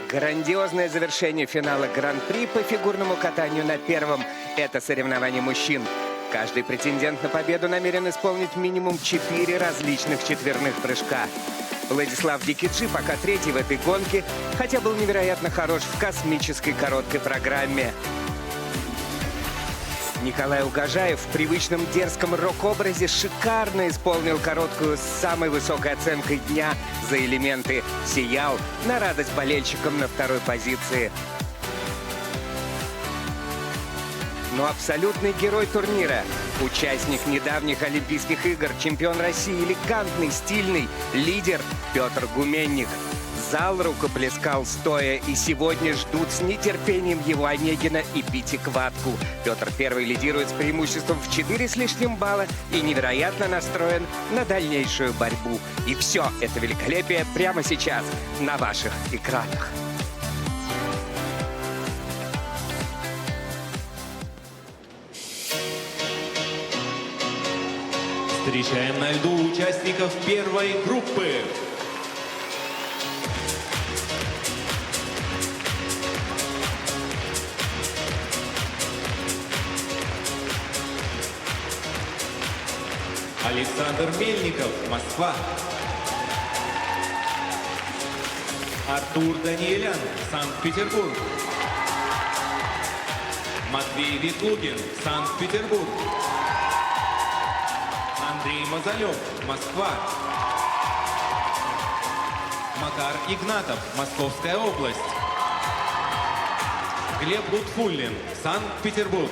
Грандиозное завершение финала Гран-при по фигурному катанию на первом. Это соревнование мужчин. Каждый претендент на победу намерен исполнить минимум 4 различных четверных прыжка. Владислав Дикиджи пока третий в этой гонке, хотя был невероятно хорош в космической короткой программе. Николай Угожаев в привычном дерзком рок-образе шикарно исполнил короткую с самой высокой оценкой дня за элементы. Сиял на радость болельщикам на второй позиции. Но абсолютный герой турнира, участник недавних Олимпийских игр, чемпион России, элегантный, стильный, лидер Петр Гуменник. Зал рукоплескал стоя, и сегодня ждут с нетерпением его Онегина и Пятикватку. Петр Первый лидирует с преимуществом в 4 с лишним балла и невероятно настроен на дальнейшую борьбу. И все это великолепие прямо сейчас на ваших экранах. Встречаем на льду участников первой группы. Александр Мельников, Москва. Артур Даниэлян, Санкт-Петербург. Матвей Ветлугин, Санкт-Петербург. Андрей Мазалев, Москва. Макар Игнатов, Московская область. Глеб Лутфуллин, Санкт-Петербург.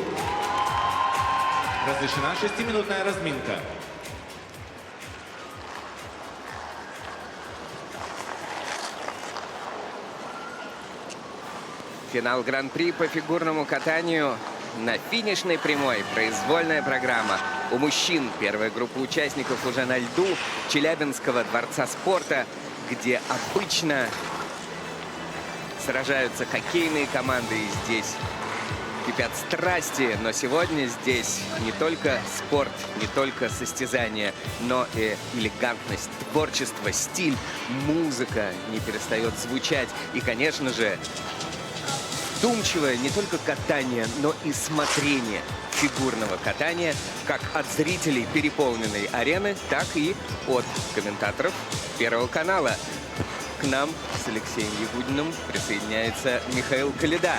Разрешена 6-минутная разминка. Финал Гран-при по фигурному катанию на финишной прямой. Произвольная программа. У мужчин первая группа участников уже на льду Челябинского дворца спорта, где обычно сражаются хоккейные команды. И здесь кипят страсти. Но сегодня здесь не только спорт, не только состязание, но и элегантность, творчество, стиль, музыка не перестает звучать. И, конечно же, вдумчивое не только катание, но и смотрение фигурного катания как от зрителей переполненной арены, так и от комментаторов Первого канала. К нам с Алексеем Ягудиным присоединяется Михаил Коляда.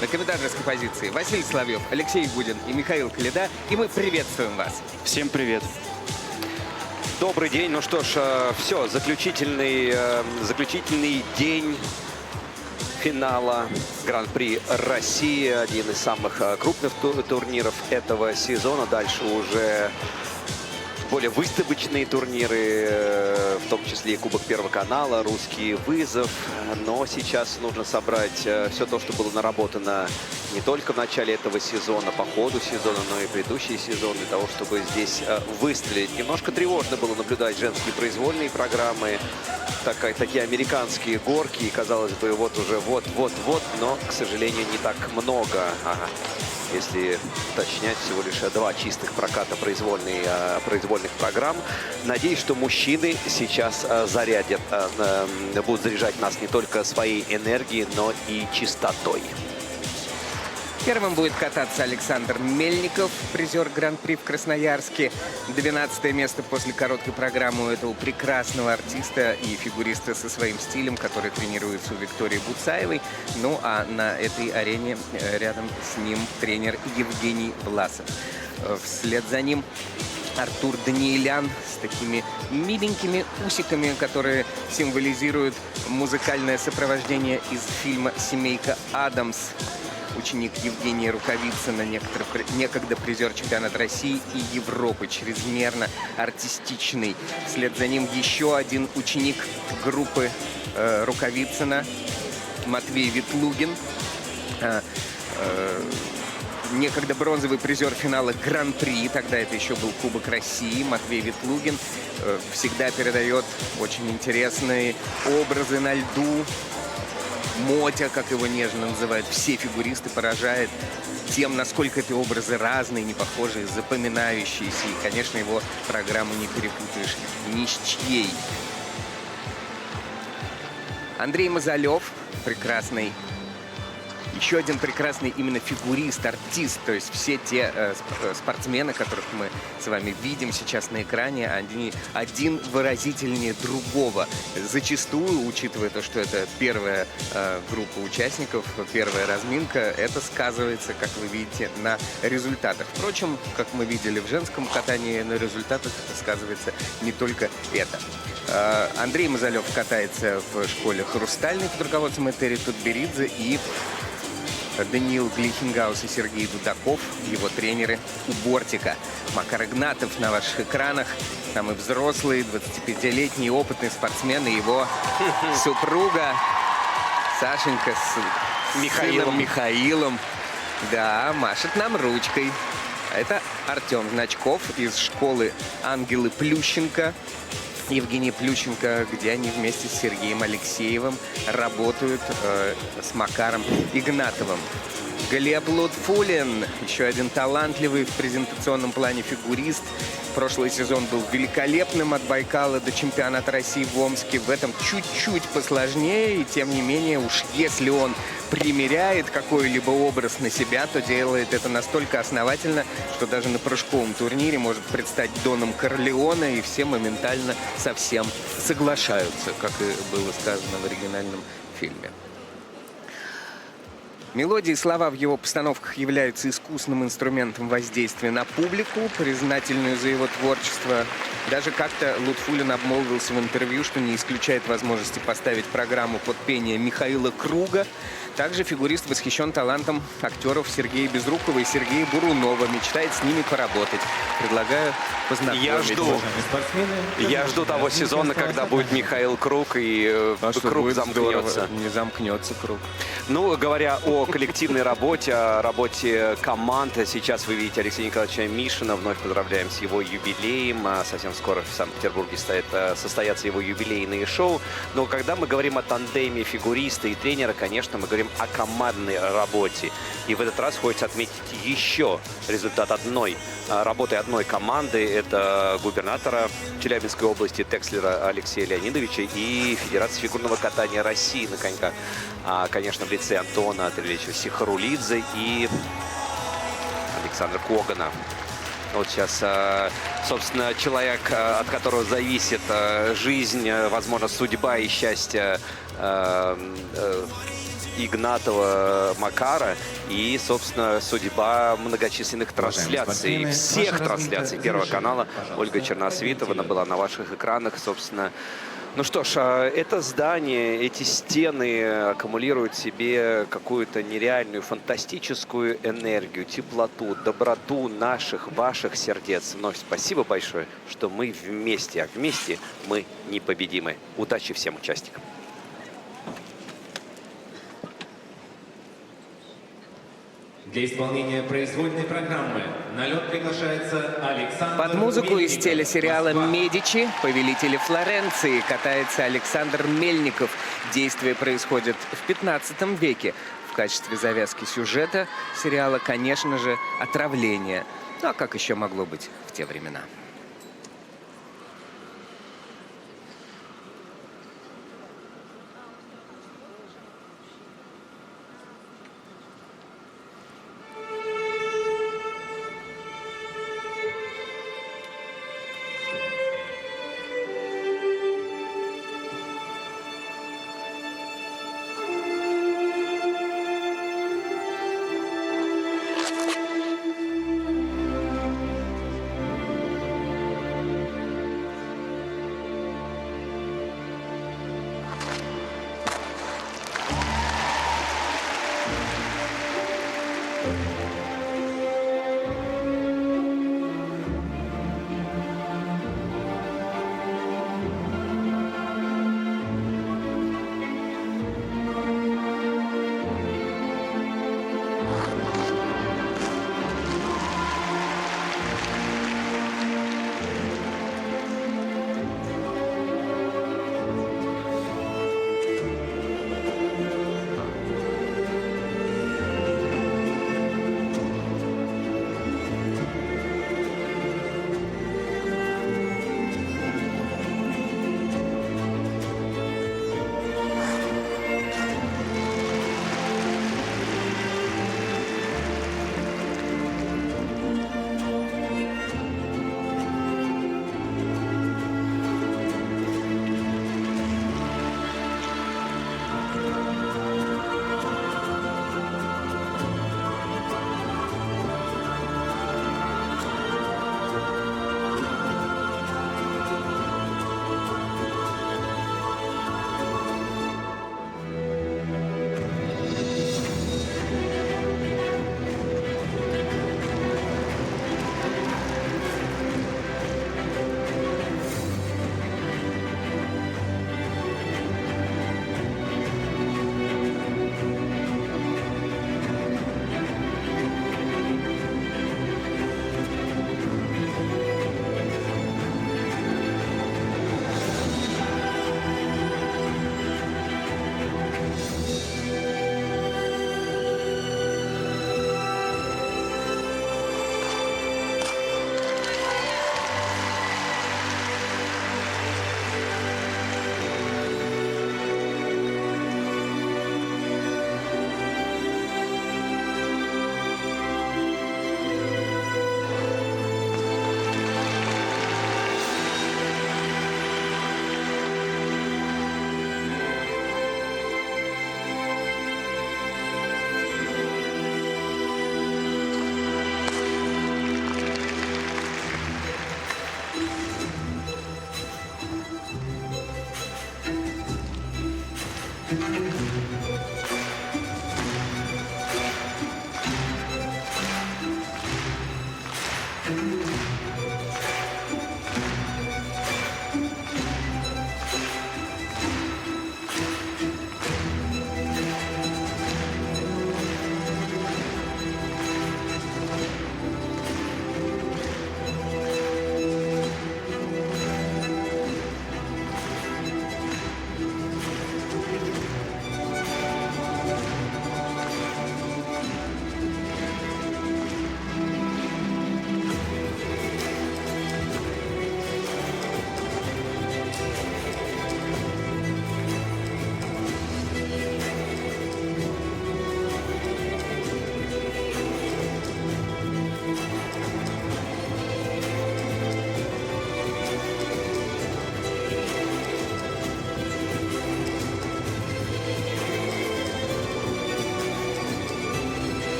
На комментаторской позиции Василий Соловьев, Алексей Ягудин и Михаил Коляда. И мы приветствуем вас. Всем привет. Добрый день. Ну что ж, все, заключительный день финала Гран-при России. Один из самых крупных турниров этого сезона. Дальше уже более выставочные турниры, в том числе и Кубок Первого канала, Русский вызов. Но сейчас нужно собрать все то, что было наработано не только в начале этого сезона, по ходу сезона, но и предыдущие сезоны, для того, чтобы здесь выстрелить. Немножко тревожно было наблюдать женские произвольные программы, такие американские горки, и, казалось бы, вот уже вот-вот-вот, но, к сожалению, не так много. Если уточнять, всего лишь 2 чистых проката произвольных программ. Надеюсь, что мужчины сейчас будут заряжать нас не только своей энергией, но и чистотой. Первым будет кататься Александр Мельников, призер Гран-при в Красноярске. 12-е место после короткой программы у этого прекрасного артиста и фигуриста со своим стилем, который тренируется у Виктории Буцаевой. Ну а на этой арене рядом с ним тренер Евгений Власов. Вслед за ним Артур Даниэлян с такими миленькими усиками, которые символизируют музыкальное сопровождение из фильма «Семейка Адамс». Ученик Евгения Рукавицына, некогда призер чемпионата России и Европы, чрезмерно артистичный. Вслед за ним еще один ученик группы Рукавицына, Матвей Ветлугин. Некогда бронзовый призер финала Гран-при, тогда это еще был Кубок России. Матвей Ветлугин всегда передает очень интересные образы на льду. Мотя, как его нежно называют, все фигуристы, поражает тем, насколько эти образы разные, непохожие, запоминающиеся. И, конечно, его программу не перепутаешь ни с чьей. Андрей Мазалев, прекрасный. Еще один прекрасный именно фигурист, артист. То есть все те спортсмены, которых мы с вами видим сейчас на экране, они один выразительнее другого. Зачастую, учитывая то, что это первая группа участников, первая разминка, это сказывается, как вы видите, на результатах. Впрочем, как мы видели в женском катании, на результатах это сказывается не только это. Андрей Мазалев катается в школе «Хрустальный» под руководством Этери Тутберидзе, и Даниил Глихенгаус и Сергей Дудаков, его тренеры у бортика. Макар Игнатов на ваших экранах. Там и взрослый, 25-летний опытный спортсмен, и его супруга Сашенька с сыном Михаилом. Да, машет нам ручкой. Это Артем Значков из школы «Ангелы Плющенко». Евгений Плющенко, где они вместе с Сергеем Алексеевым работают с Макаром Игнатовым. Глеб Лутфулин, еще один талантливый в презентационном плане фигурист. Прошлый сезон был великолепным от Байкала до чемпионата России в Омске. В этом чуть-чуть посложнее, и тем не менее, уж если он примеряет какой-либо образ на себя, то делает это настолько основательно, что даже на прыжковом турнире может предстать Доном Корлеоне, и все моментально со всем соглашаются, как и было сказано в оригинальном фильме. Мелодии и слова в его постановках являются искусным инструментом воздействия на публику, признательную за его творчество. Даже как-то Лутфулин обмолвился в интервью, что не исключает возможности поставить программу под пение Михаила Круга. Также фигурист восхищен талантом актеров Сергея Безрукова и Сергея Бурунова. Мечтает с ними поработать. Предлагаю познакомиться. Я жду того сезона, когда будет Михаил Круг, и круг замкнется. Не замкнется круг. Ну, говоря о коллективной работе, о работе команд, сейчас вы видите Алексея Николаевича Мишина. Вновь поздравляем с его юбилеем. Совсем скоро в Санкт-Петербурге состоятся его юбилейные шоу. Но когда мы говорим о тандеме фигуриста и тренера, конечно, мы говорим о командной работе. И в этот раз хочется отметить еще результат работы одной команды. Это губернатора Челябинской области Текслера Алексея Леонидовича и Федерации фигурного катания России на коньках. Конечно, в лице Антона Андреевича Сихарулидзе и Александра Когана. Вот сейчас, собственно, человек, от которого зависит жизнь, возможно, судьба и счастье Игнатова, Макара и, собственно, судьба многочисленных трансляций, всех трансляций Первого канала. Ольга Черносвитова, она была на ваших экранах, собственно. Ну что ж, это здание, эти стены аккумулируют в себе какую-то нереальную, фантастическую энергию, теплоту, доброту наших, ваших сердец. Вновь спасибо большое, что мы вместе, а вместе мы непобедимы. Удачи всем участникам. Для исполнения произвольной программы на лед приглашается Александр Под музыку из Мельников. телесериала Москва. «Медичи. Повелители Флоренции» катается Александр Мельников. Действие происходит в 15 веке. В качестве завязки сюжета сериала, конечно же, отравление. Ну а как еще могло быть в те времена?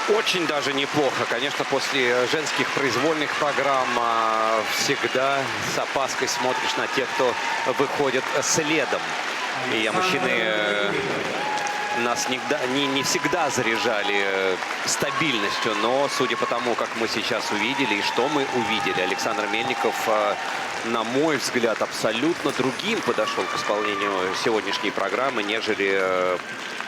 Очень даже неплохо. Конечно, после женских произвольных программ всегда с опаской смотришь на тех, кто выходит следом. И мужчины нас не всегда заряжали стабильностью, но судя по тому, как мы сейчас увидели и что мы увидели, Александр Мельников, на мой взгляд, абсолютно другим подошел к исполнению сегодняшней программы, нежели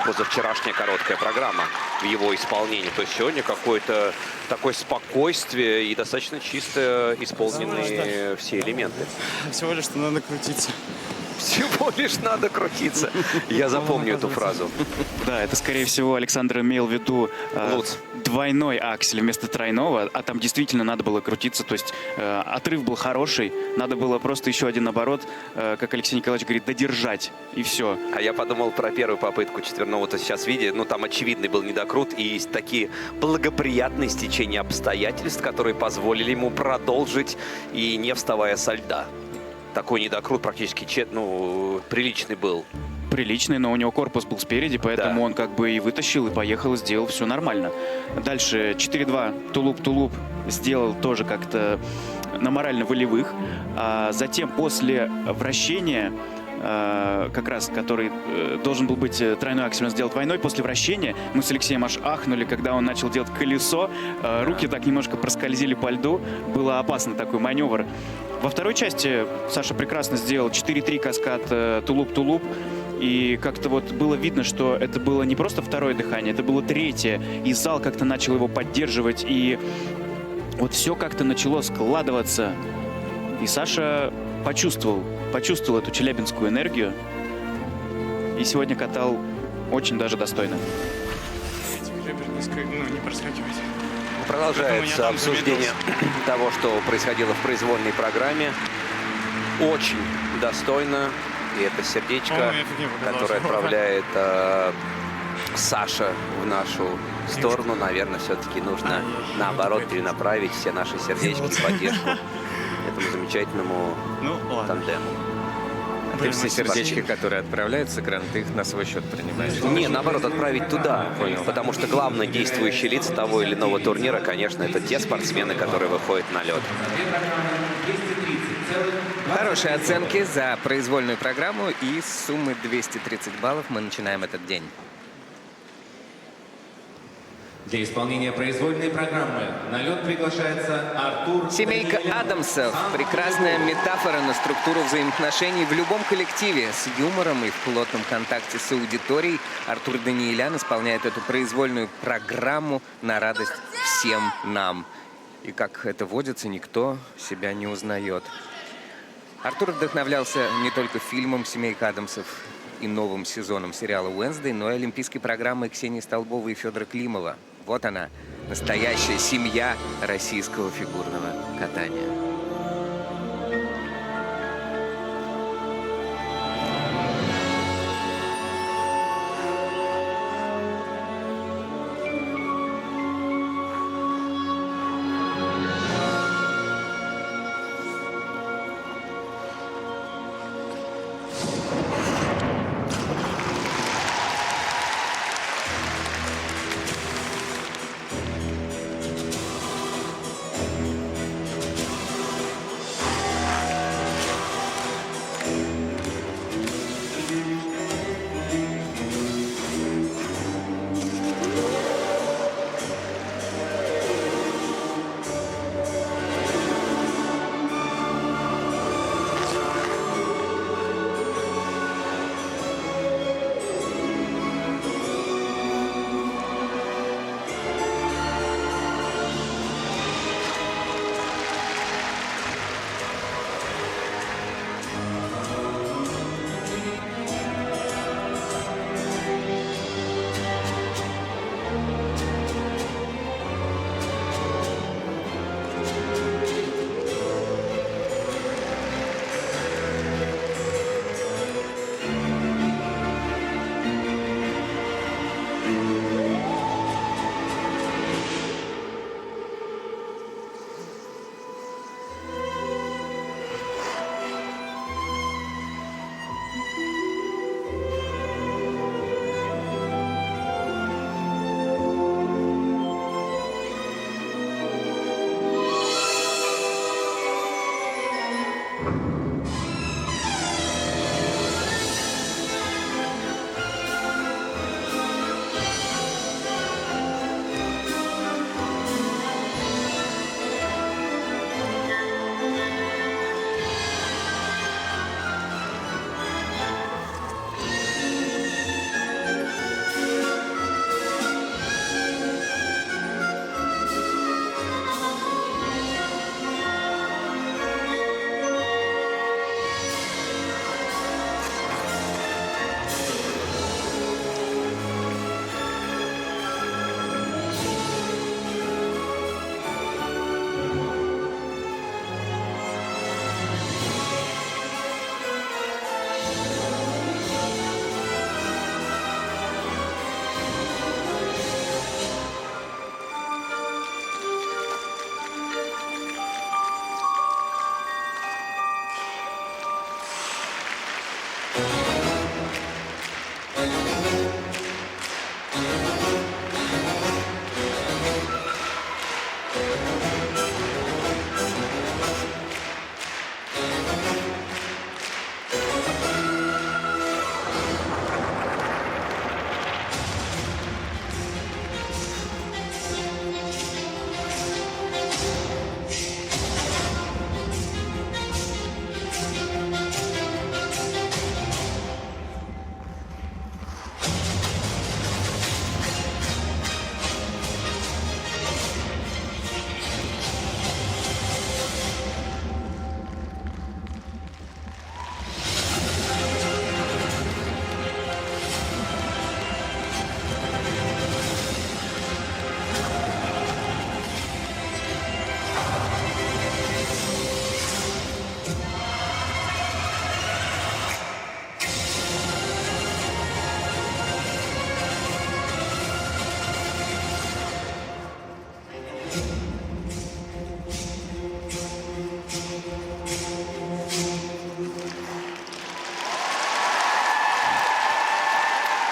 позавчерашняя короткая программа в его исполнении. То есть сегодня какое-то такое спокойствие и достаточно чисто исполненные все элементы. Всего лишь что надо крутиться. Всего лишь надо крутиться. Я запомню эту фразу. Да, это, скорее всего, Александр имел в виду двойной аксель вместо тройного, а там действительно надо было крутиться. То есть отрыв был хороший, надо было просто еще один оборот, как Алексей Николаевич говорит, додержать, и все. А я подумал про первую попытку четверного, то сейчас видя, ну там очевидный был недокрут, и есть такие благоприятные стечения обстоятельств, которые позволили ему продолжить и не вставая со льда. Такой недокрут практически приличный был. Приличный, но у него корпус был спереди, поэтому он как бы и вытащил, и поехал, и сделал все нормально. Дальше 4-2, тулуп сделал тоже как-то на морально-волевых. А затем после вращения, как раз который должен был быть тройной аксель, он сделал двойной. После вращения мы с Алексеем аж ахнули, когда он начал делать колесо. Руки так немножко проскользили по льду. Было опасно такой маневр. Во второй части Саша прекрасно сделал 4-3 каскад тулуп-тулуп. И как-то вот было видно, что это было не просто второе дыхание, это было третье. И зал как-то начал его поддерживать. И вот все как-то начало складываться. И Саша почувствовал эту челябинскую энергию. И сегодня катал очень даже достойно. Продолжается обсуждение того, что происходило в произвольной программе. Очень достойно. И это сердечко, которое отправляет Саша в нашу сторону. Наверное, все-таки нужно, наоборот, перенаправить все наши сердечки в поддержку этому замечательному тандему. А ты все сердечки, которые отправляются, Грант, ты их на свой счет принимаешь? Не, наоборот, отправить туда. Потому что главные действующие лица того или иного турнира, конечно, это те спортсмены, которые выходят на лед. Хорошие оценки за произвольную программу, и с суммы 230 баллов мы начинаем этот день. Для исполнения произвольной программы на лед приглашается Артур Семейка Адамсов. Прекрасная метафора на структуру взаимоотношений в любом коллективе. С юмором и в плотном контакте с аудиторией Артур Даниэлян исполняет эту произвольную программу на радость всем нам. И как это водится, никто себя не узнает. Артур вдохновлялся не только фильмом «Семейка Адамсов» и новым сезоном сериала «Уэнсдей», но и олимпийской программой Ксении Столбовой и Федора Климова. Вот она, настоящая семья российского фигурного катания.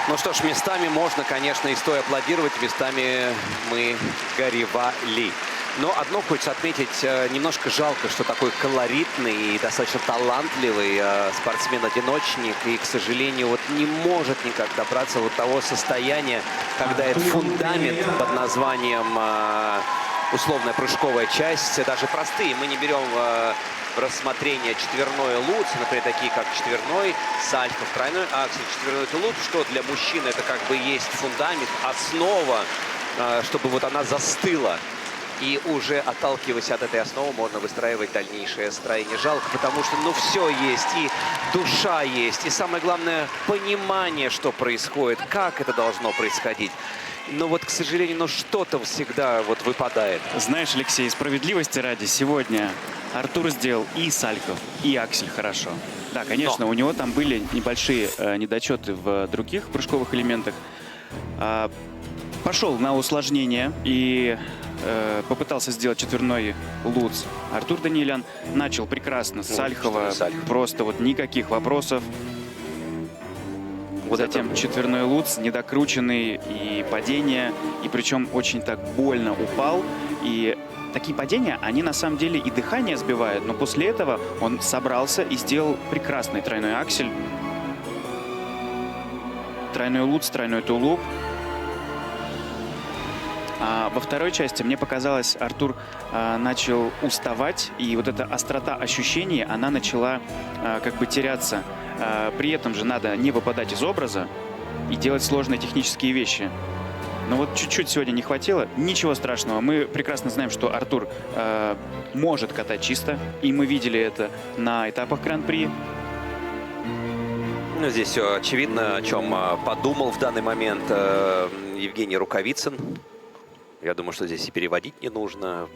Ну что ж, местами можно, конечно, и стоя аплодировать, местами мы горевали. Но одно хочется отметить, немножко жалко, что такой колоритный и достаточно талантливый спортсмен-одиночник, и, к сожалению, вот не может никак добраться вот того состояния, когда этот фундамент под названием условная прыжковая часть, даже простые, мы не берем в рассмотрение четверной луц, например, такие как четверной сальхов, тройной аксель, четверной тулуп, что для мужчины это как бы есть фундамент, основа, чтобы вот она застыла. И уже отталкиваясь от этой основы, можно выстраивать дальнейшее строение. Жалко, потому что, ну, все есть, и душа есть, и самое главное, понимание, что происходит, как это должно происходить. Но вот, к сожалению, ну, что-то всегда вот выпадает. Знаешь, Алексей, справедливости ради, сегодня Артур сделал и сальхов, и аксель хорошо. Да, конечно, у него там были небольшие недочеты в других прыжковых элементах. Пошел на усложнение и попытался сделать четверной луц. Артур Даниэлян начал прекрасно с сальхова, просто вот никаких вопросов. Вот затем четверной луц, недокрученный, и падение, и причем очень так больно упал. И такие падения, они на самом деле и дыхание сбивают, но после этого он собрался и сделал прекрасный тройной аксель. Тройной луц, тройной тулуп. А во второй части, мне показалось, Артур начал уставать, и вот эта острота ощущений, она начала как бы теряться. При этом же надо не выпадать из образа и делать сложные технические вещи. Но вот чуть-чуть сегодня не хватило. Ничего страшного. Мы прекрасно знаем, что Артур может катать чисто, и мы видели это на этапах Гран-при. Ну, здесь все очевидно, о чем подумал в данный момент Евгений Рукавицын. Я думаю, что здесь и переводить не нужно.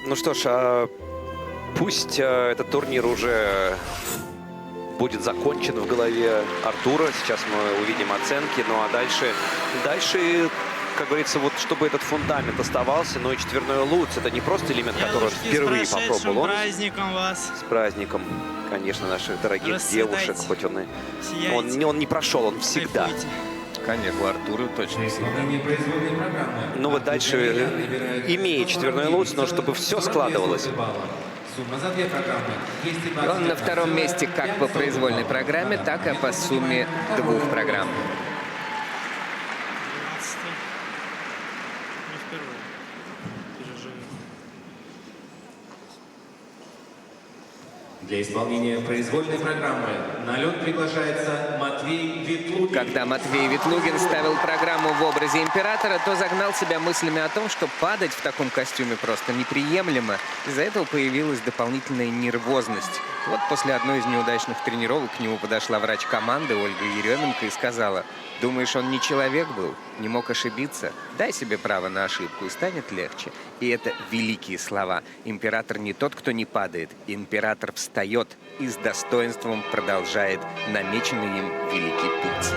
Ну что ж, пусть этот турнир уже будет закончен в голове Артура. Сейчас мы увидим оценки. Ну а дальше, как говорится, вот чтобы этот фундамент оставался, но и четверной луц — это не просто элемент, который он впервые попробовал. Он праздником вас. с праздником, конечно, наших дорогих Расцветайте. девушек, хоть он Сияйте. не прошел, он всегда. Кайфуйте. Конечно, у Артура точно Для всегда. исполнения произвольной программы. Ну вот дальше имеет четверной луц, но чтобы все складывалось. Сумма за 2 программы. 220 Он на втором месте как по произвольной программе, так и по сумме 2 программ. 12-й. Не впервые. Переживем. Для исполнения произвольной программы на лед приглашается Матвей Ветлугин. Когда Матвей Ветлугин ставил программу в образе императора, то загнал себя мыслями о том, что падать в таком костюме просто неприемлемо. Из-за этого появилась дополнительная нервозность. Вот после одной из неудачных тренировок к нему подошла врач команды Ольга Еременко и сказала: «Думаешь, он не человек был? Не мог ошибиться? Дай себе право на ошибку, и станет легче». И это великие слова. Император не тот, кто не падает. Император встает и с достоинством продолжает намеченный им великий путь.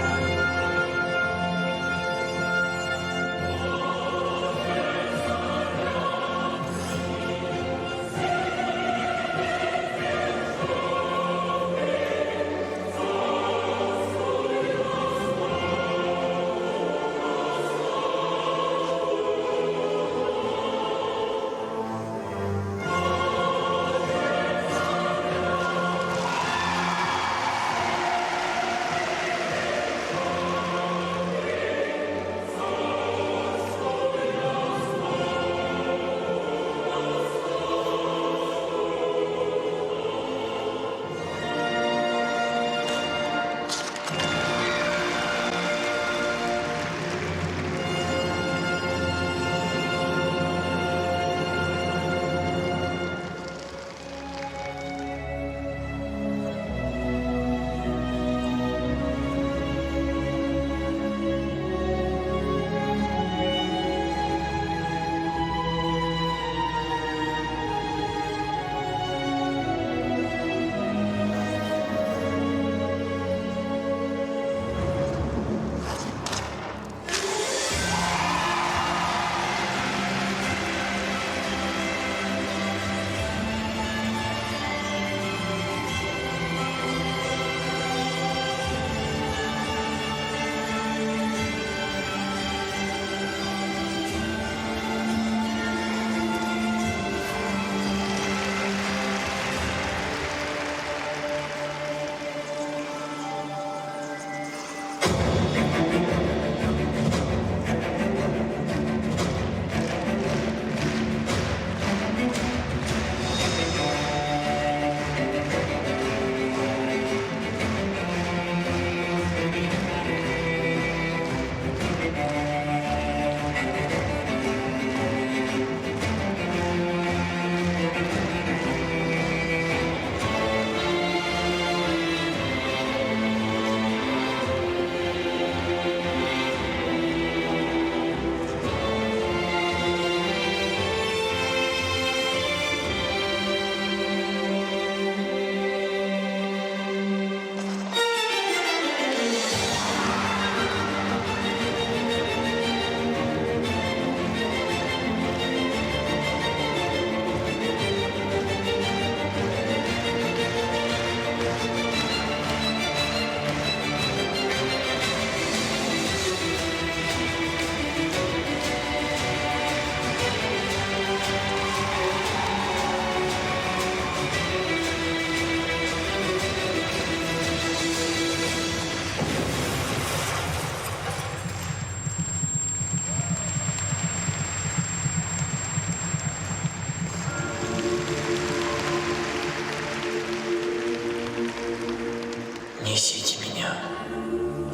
Несите меня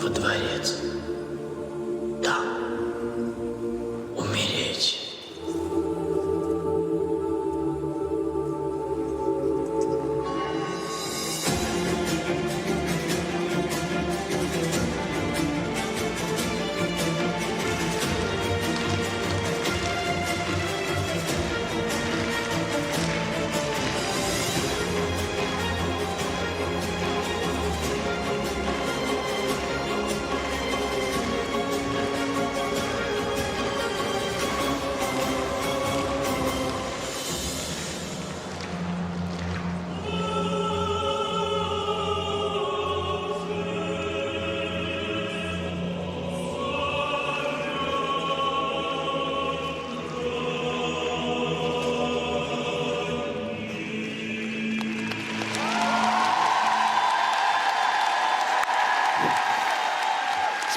во дворец. Там умереть.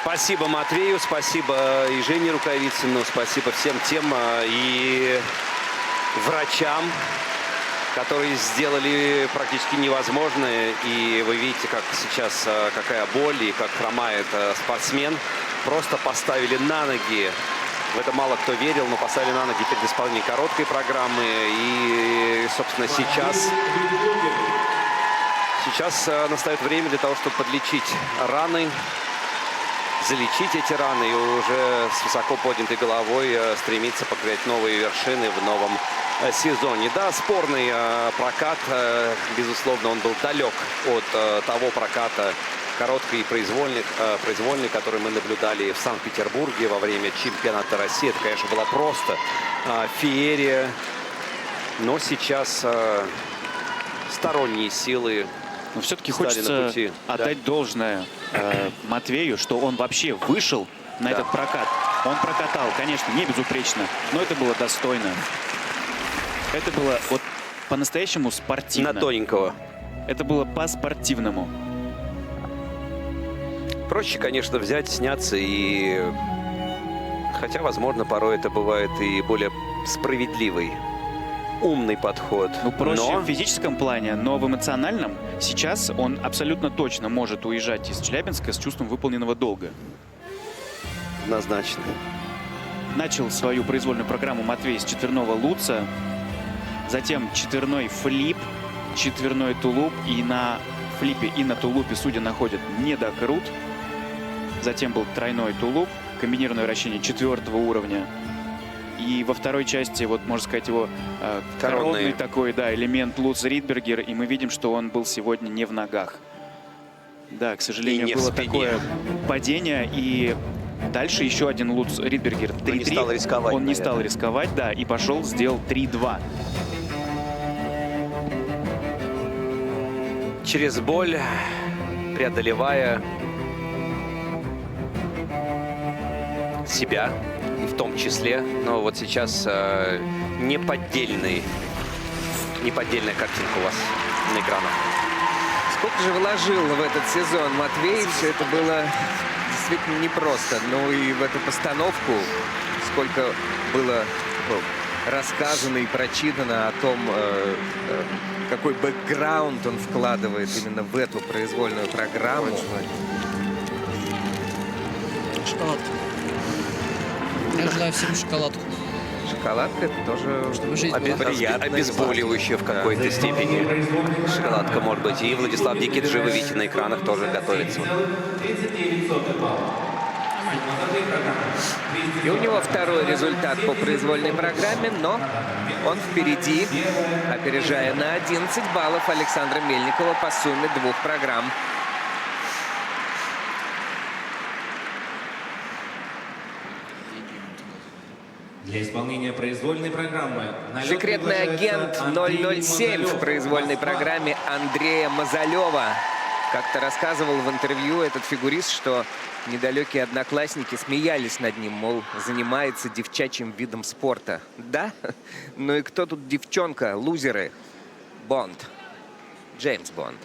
Спасибо Матвею, спасибо и Жене Рукавицыну, спасибо всем тем и врачам, которые сделали практически невозможное. И вы видите, как сейчас, какая боль и как хромает спортсмен. Просто поставили на ноги, в это мало кто верил, но поставили на ноги перед исполнением короткой программы. И, собственно, сейчас настает время для того, чтобы подлечить раны, залечить эти раны и уже с высоко поднятой головой стремиться покорять новые вершины в новом сезоне. Да, спорный прокат, безусловно, он был далек от того проката короткой и произвольной, который мы наблюдали в Санкт-Петербурге во время чемпионата России. Это, конечно, была просто феерия. Но сейчас сторонние силы Но все-таки стали хочется на пути. отдать должное Матвею, что он вообще вышел на этот прокат. Он прокатал, конечно, не безупречно, но это было достойно. Это было вот по-настоящему спортивно. На тоненького. Это было по-спортивному. Проще, конечно, взять, сняться и... Хотя, возможно, порой это бывает и более справедливый, умный подход. Ну, проще Но в физическом плане, но в эмоциональном сейчас он абсолютно точно может уезжать из Челябинска с чувством выполненного долга. однозначно. Начал свою произвольную программу Матвей с четверного луца, затем четверной флип, четверной тулуп, и на флипе и на тулупе судья находят недокрут. Затем был тройной тулуп, комбинированное вращение 4-го уровня. И во второй части, вот можно сказать, его коронный такой, да, элемент Луц Ридбергер, и мы видим, что он был сегодня не в ногах. Да, к сожалению, было такое падение, и дальше еще один Луц Ридбергер 3-3. Он не стал рисковать. Он не стал рисковать, да, и пошел, сделал 3-2. Через боль, преодолевая себя, в том числе, но вот сейчас неподдельная картинка у вас на экранах. Сколько же вложил в этот сезон Матвей, все это было действительно непросто. Ну и в эту постановку, сколько было рассказано и прочитано о том, какой бэкграунд он вкладывает именно в эту произвольную программу. Шоколадка. Я желаю всем шоколадку. Шоколадка — это тоже Чтобы жизнь была Обезболивающее в какой-то степени. Шоколадка может быть. И Владислав Никитич, вы видите на экранах, тоже готовится. И у него второй результат по произвольной программе, но он впереди, опережая на 11 баллов Александра Мельникова по сумме двух программ. Для исполнения произвольной программы на лед Секретный агент приглашается 007 в произвольной Москва. программе Андрея Мазалева. Как-то рассказывал в интервью этот фигурист, что недалекие одноклассники смеялись над ним, мол, занимается девчачьим видом спорта. Да? Ну и кто тут девчонка? Лузеры. Бонд. Джеймс Бонд.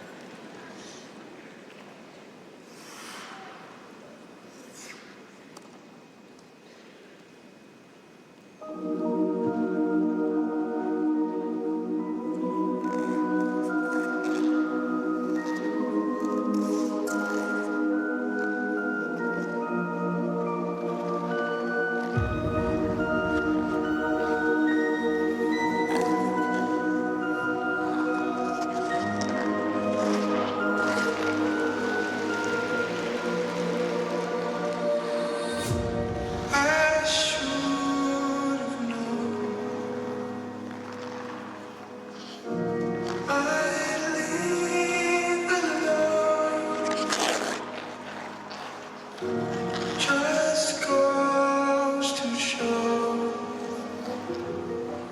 Just goes to show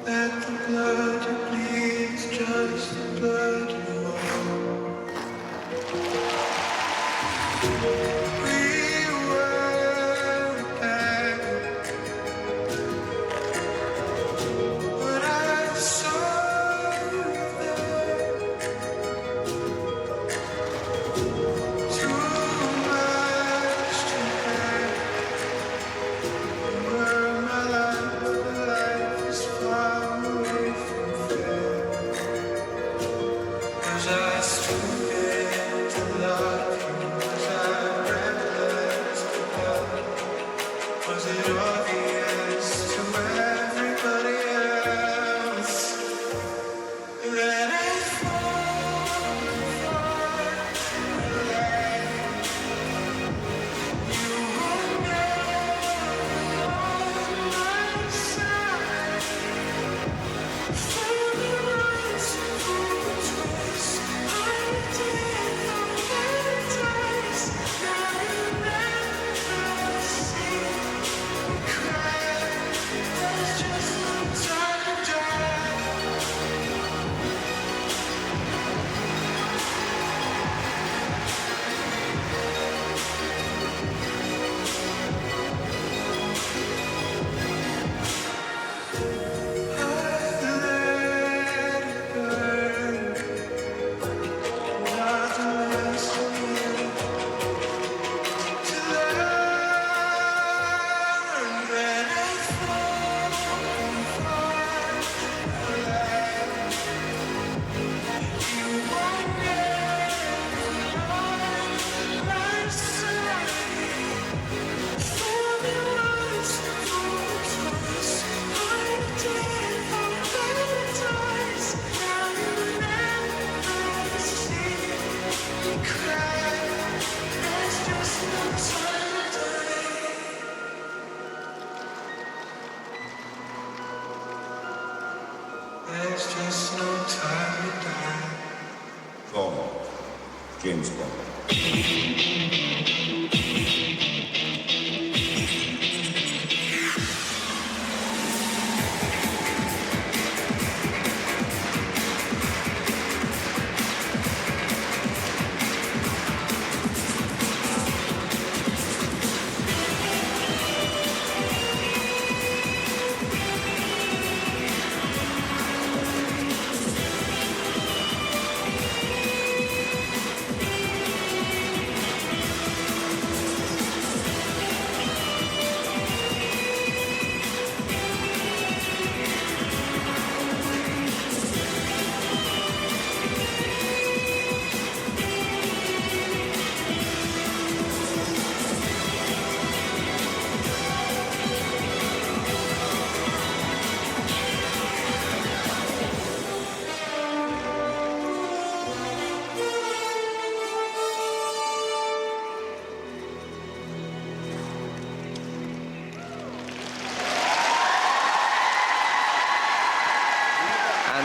that the blood you bleed is just the blood you owe. We were back, but I saw you there. Too much to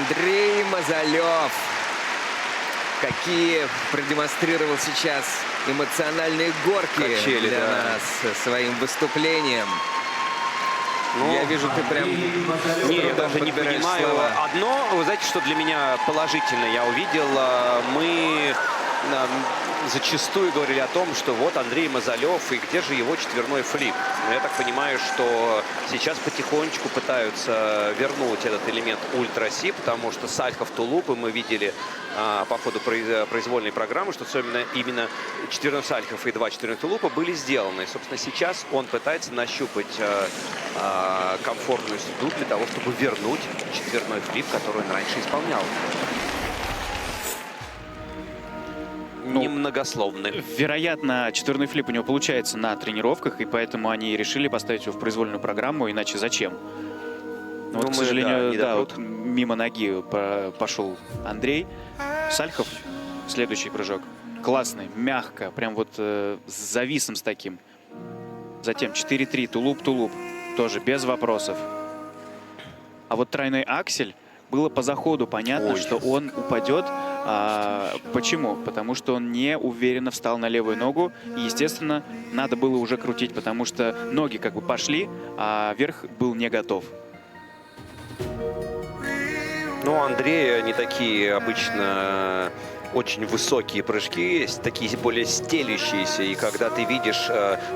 Андрей Мазалев. Какие продемонстрировал сейчас эмоциональные горки Качели, для да. нас своим выступлением. Ну, Я вижу, ты прям Не, я даже не подбираешь понимаю. слова. Одно, вы знаете, что для меня положительно я увидел. Мы зачастую говорили о том, что вот Андрей Мазалев, и где же его четверной флип. Но я так понимаю, что сейчас потихонечку пытаются вернуть этот элемент ультра-си, потому что сальхов тулупы мы видели по ходу произвольной программы, что именно четверной сальхов и 2 четверных тулупа были сделаны. И, собственно, сейчас он пытается нащупать комфортную среду для того, чтобы вернуть четверной флип, который он раньше исполнял. Немногословны. Вероятно, четверной флип у него получается на тренировках, и поэтому они решили поставить его в произвольную программу, иначе зачем? Вот, к сожалению, да, вот мимо ноги пошел Андрей. Сальхов, следующий прыжок. Классный, мягко, прям вот с зависом с таким. Затем 4-3, тулуп-тулуп, тоже без вопросов. А вот тройной аксель, было по заходу понятно, что он упадет. Почему? Потому что он не уверенно встал на левую ногу. И, естественно, надо было уже крутить, потому что ноги как бы пошли, а верх был не готов. Ну, у Андрея не такие обычно очень высокие прыжки есть, такие более стелющиеся. И когда ты видишь,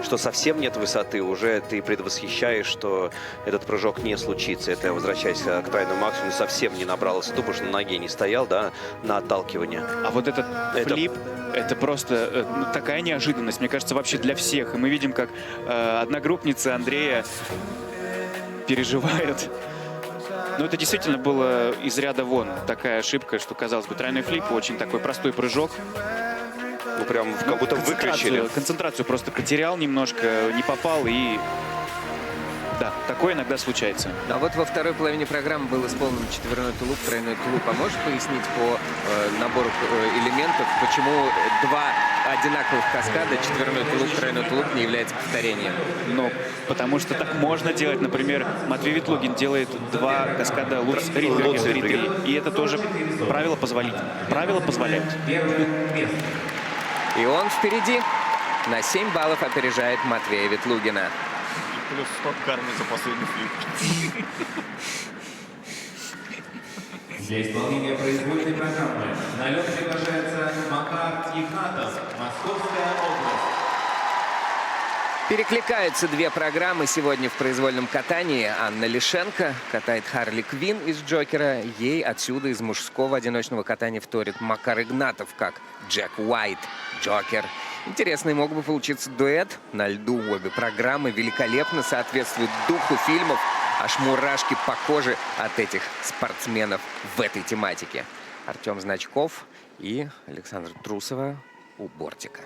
что совсем нет высоты, уже ты предвосхищаешь, что этот прыжок не случится. Это, возвращаясь к тройному максимуму, совсем не набрал высоту, потому что на ноге не стоял, да, на отталкивание. А вот этот флип, это просто такая неожиданность, мне кажется, вообще для всех. И мы видим, как одногруппница Андрея переживает. Но это действительно было из ряда вон. Такая ошибка, что, казалось бы, тройной флип, очень такой простой прыжок. Ну, прям как будто выключили. Концентрацию просто потерял немножко, не попал и... Да, такое иногда случается. А вот во второй половине программы был исполнен четверной тулуп, тройной тулуп. А можешь пояснить по набору элементов, почему 2 одинаковых каскада, четверной тулуп, тройной тулуп, не является повторением? Ну, потому что так можно делать. Например, Матвей Ветлугин делает 2 каскада Лутц Риттгер 3-3. И это тоже правило позволит. Правила позволяют. И он впереди. На 7 баллов опережает Матвея Ветлугина. Плюс 100 кармы за последний флип. Для исполнения произвольной программы на лед приглашается Макар Игнатов, Московская область. Перекликаются 2 программы сегодня в произвольном катании. Анна Лишенко катает Харли Квинн из «Джокера». Ей отсюда из мужского одиночного катания вторит Макар Игнатов, как Джек Уайт, «Джокер». Интересный мог бы получиться дуэт. На льду обе программы великолепно соответствуют духу фильмов. Аж мурашки по коже от этих спортсменов в этой тематике. Артем Значков и Александр Трусова у бортика.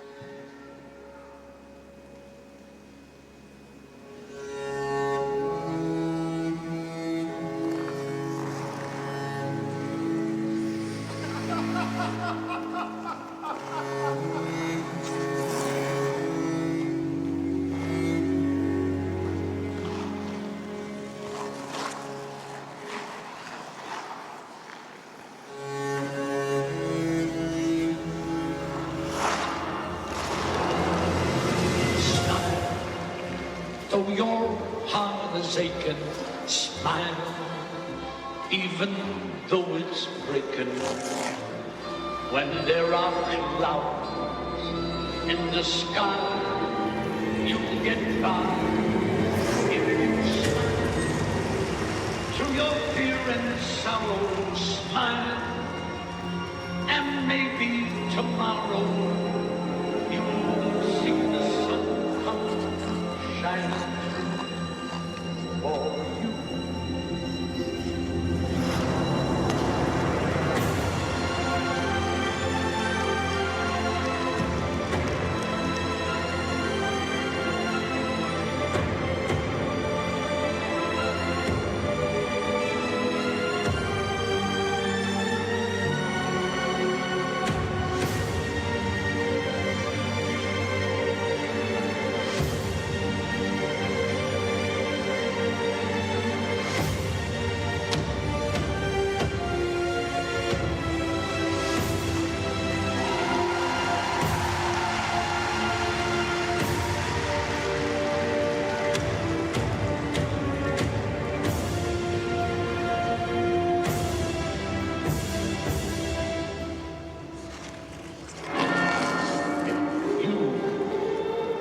Though your heart is aching, smile, even though it's breaking. When there are clouds in the sky, you'll get by if you smile. Through your fear and sorrow, smile, and maybe tomorrow you'll see the sun come shining for you.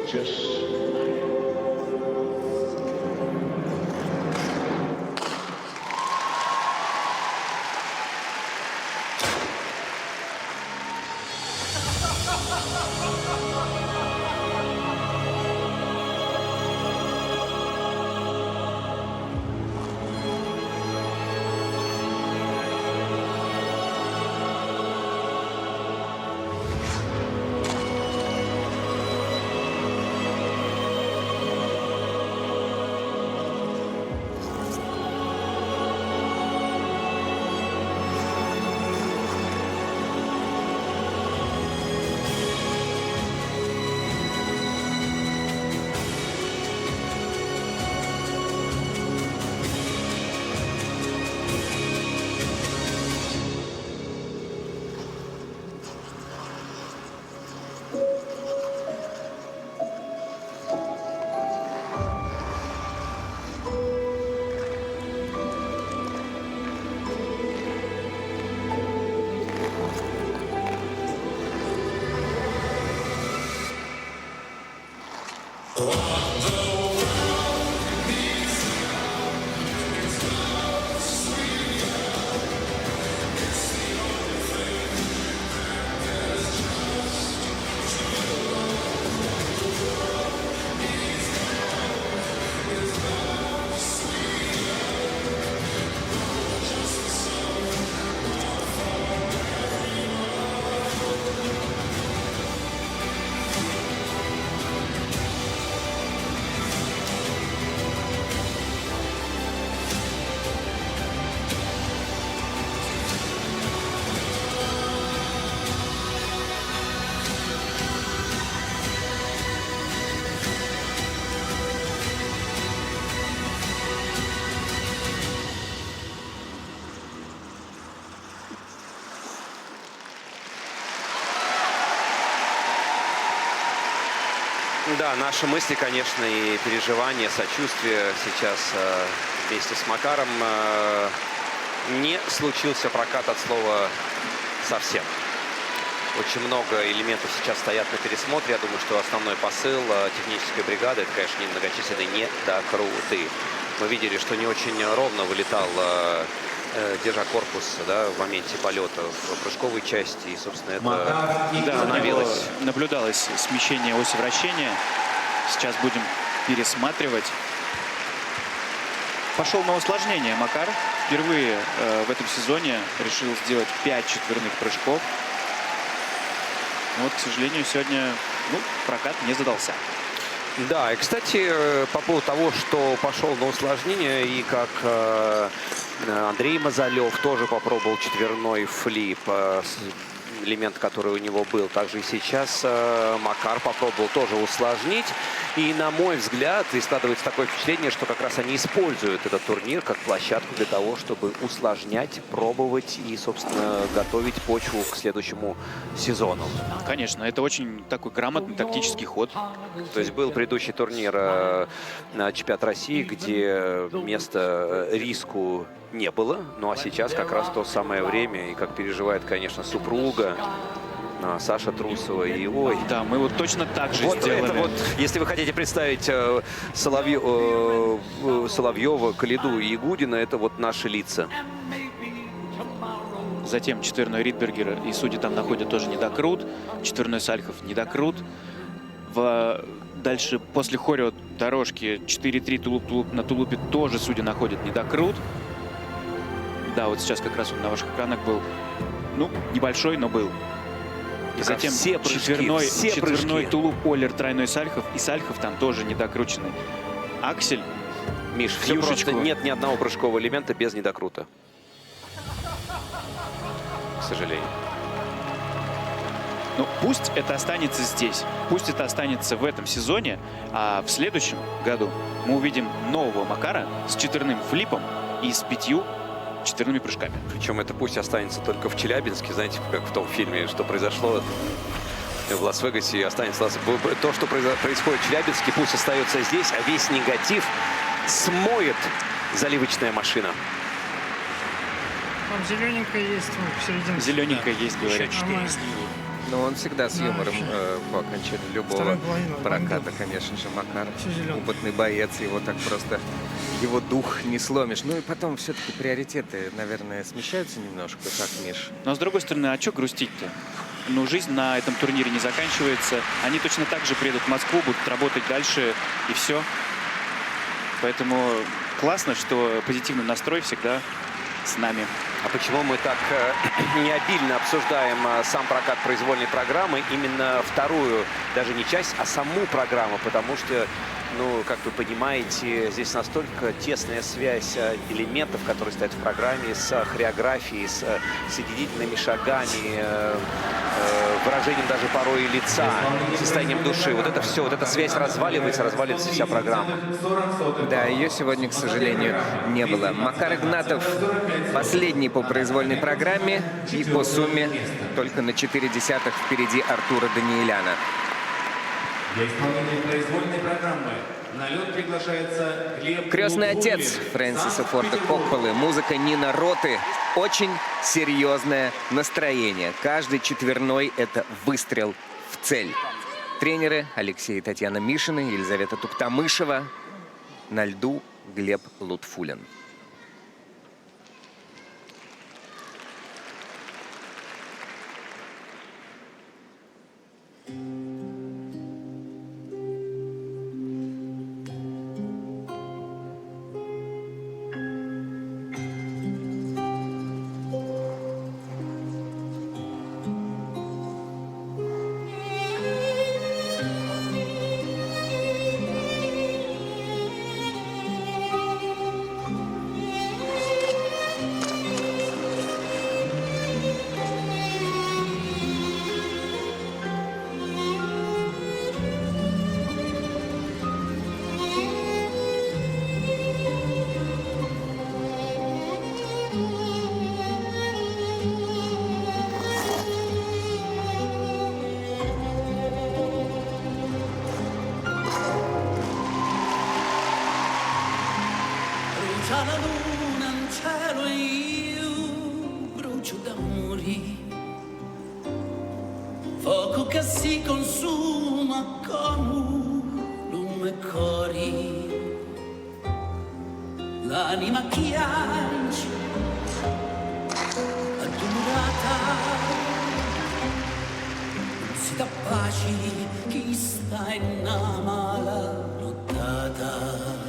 Just Да, наши мысли, конечно, и переживания, сочувствие сейчас вместе с Макаром. Не случился прокат от слова совсем. Очень много элементов сейчас стоят на пересмотре. Я думаю, что основной посыл технической бригады — это, конечно, немногочисленные недокруты. Мы видели, что не очень ровно вылетал, держа корпус, да, в моменте полета в прыжковой части. И, собственно, это становилось. Наблюдалось смещение оси вращения. Сейчас будем пересматривать. Пошел на усложнение Макар. Впервые в этом сезоне решил сделать 5 четверных прыжков. Вот, к сожалению, сегодня прокат не задался. Да, и, кстати, по поводу того, что пошел на усложнение, и как Андрей Мазалев тоже попробовал четверной флип. элемент, который у него был. Также и сейчас Макар попробовал тоже усложнить. И, на мой взгляд, и складывается такое впечатление, что как раз они используют этот турнир как площадку для того, чтобы усложнять, пробовать и, собственно, готовить почву к следующему сезону. Конечно, это очень такой грамотный тактический ход. То есть был предыдущий турнир на чемпионат России, где места риску не было. Ну а сейчас как раз то самое время, и как переживает, конечно, супруга Саша Трусова. И ой. Да, мы вот точно так же Вот сделали. это вот, если вы хотите представить Соловьева, Калиду и Ягудина, это вот наши лица. Затем четверной Ридбергер и судьи там находят тоже недокрут. Четверной Сальхов недокрут. Дальше после хорео дорожки 4-3 тулуп на тулупе тоже судьи находят недокрут. Да, вот сейчас как раз он на ваших экранах был. Ну, небольшой, но был. И затем все прыжки, четверной тулуп Оллер, тройной Сальхов. И Сальхов там тоже недокрученный. Аксель. Миш, все просто нет ни одного прыжкового элемента без недокрута. К сожалению. Ну, пусть это останется здесь. Пусть это останется в этом сезоне. А в следующем году мы увидим нового Макара с четверным флипом и с 5 четверными прыжками. Причем это пусть останется только в Челябинске, знаете, как в том фильме, что произошло в Лас-Вегасе, и останется то, что происходит в Челябинске, пусть остается здесь, а весь негатив смоет заливочная машина. Там зелененькая есть, в середине. Зелененькая есть, говорят. Но он всегда с юмором по окончанию любого Вторая половина, проката, конечно же, Макар. Всё зелёное. Опытный боец, его так просто, его дух не сломишь. Ну и потом все-таки приоритеты, наверное, смещаются немножко, как, Миш? Но с другой стороны, а что грустить-то? Ну, жизнь на этом турнире не заканчивается. Они точно так же приедут в Москву, будут работать дальше, и все. Поэтому классно, что позитивный настрой всегда с нами. А почему мы так не обильно обсуждаем сам прокат произвольной программы, именно вторую, даже не часть, а саму программу? Потому что, ну, как вы понимаете, здесь настолько тесная связь элементов, которые стоят в программе, с хореографией, с соединительными шагами, выражением даже порой лица, состоянием души. Вот это все, вот эта связь разваливается вся программа. Да, ее сегодня, к сожалению, не было. Макар Игнатов последний по произвольной программе и по сумме только на 0,4 впереди Артура Даниэляна. Для исполнения произвольной программы на лед приглашается Глеб Крестный Лутфуллин. отец Фрэнсиса Форда Копполы, музыка Нина Роты. Очень серьезное настроение. Каждый четверной — это выстрел в цель. Тренеры Алексей и Татьяна Мишины, Елизавета Туктамышева. На льду Глеб Лутфуллин. Brucia la luna in cielo e io brucio d'amori. Fuoco che si consuma come un lume cori. L'anima chiancia addurata. Non si dà pace chi sta in una mala nottata.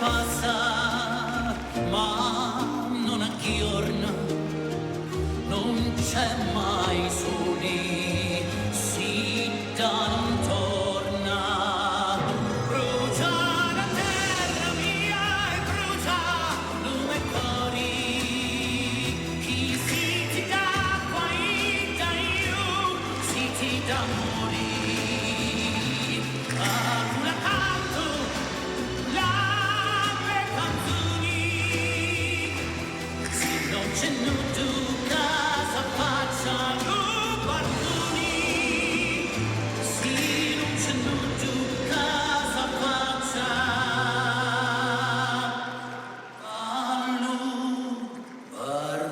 passa, ma non aggiorna, non c'è mai soli, Sita non torna. Brucia la terra mia e brucia lume e cori, chi si ti dà qua da io, si ti dà amori. Una canto la mie canzoni, se non c'è nudo casa faccia barconi, se non c'è nudo casa faccia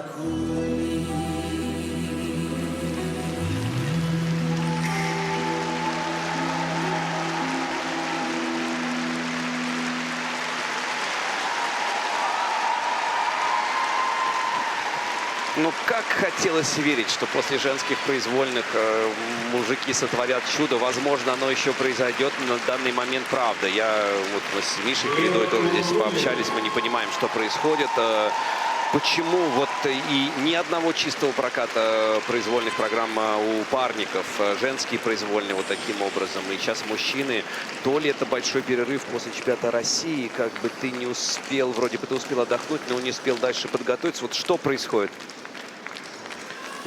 barconi. Ну, как хотелось верить, что после женских произвольных мужики сотворят чудо. Возможно, оно еще произойдет, но на данный момент правда. Вот мы с Мишей Коредой тоже здесь пообщались, мы не понимаем, что происходит. Почему вот и ни одного чистого проката произвольных программ у парников, женские произвольные вот таким образом, и сейчас мужчины, то ли это большой перерыв после чемпионата России, как бы ты не успел, вроде бы ты успел отдохнуть, но не успел дальше подготовиться. Вот что происходит?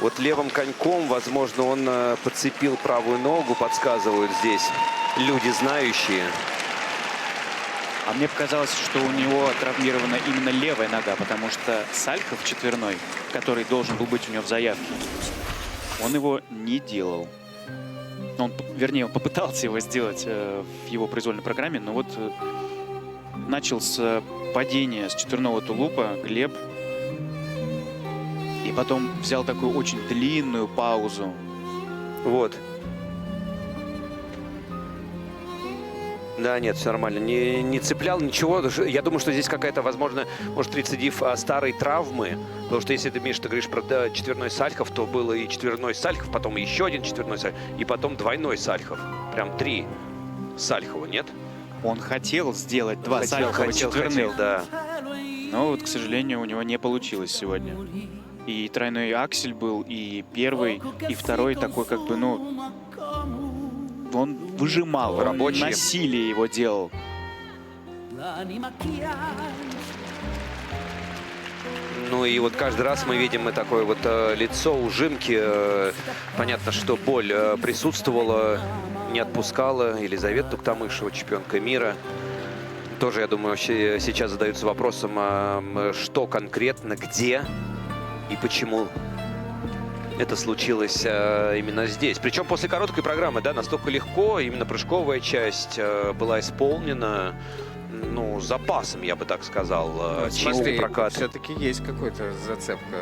Вот левым коньком, возможно, он подцепил правую ногу, подсказывают здесь люди знающие. А мне показалось, что у него травмирована именно левая нога, потому что Сальхов четверной, который должен был быть у него в заявке, он его не делал. Вернее, он попытался его сделать в его произвольной программе, но вот начал с падения с четверного тулупа Глеб. И потом взял такую очень длинную паузу. Вот. Да, нет, все нормально. Не цеплял ничего. Я думаю, что здесь какая-то, возможно, может, рецидив старой травмы. Потому что если ты, Миш, ты говоришь про четверной Сальхов, то было и четверной Сальхов, потом еще один четверной Сальхов, и потом двойной Сальхов. Прям 3 Сальхова, нет? Он хотел сделать 2 Сальхова четверных. Да. Но вот, к сожалению, у него не получилось сегодня. И тройной аксель был, и первый, и второй такой, как бы, ну, он выжимал, Рабочий. Он насилие его делал. Ну и вот каждый раз мы видим такое вот лицо, ужимки. Понятно, что боль присутствовала, не отпускала. Елизавета Туктамышева, чемпионка мира. Тоже, я думаю, сейчас задаются вопросом, что конкретно, где и почему это случилось именно здесь. Причем после короткой программы, да, настолько легко, именно прыжковая часть была исполнена, ну, с запасом, я бы так сказал. Чистый прокат. Все-таки есть какой-то зацепка.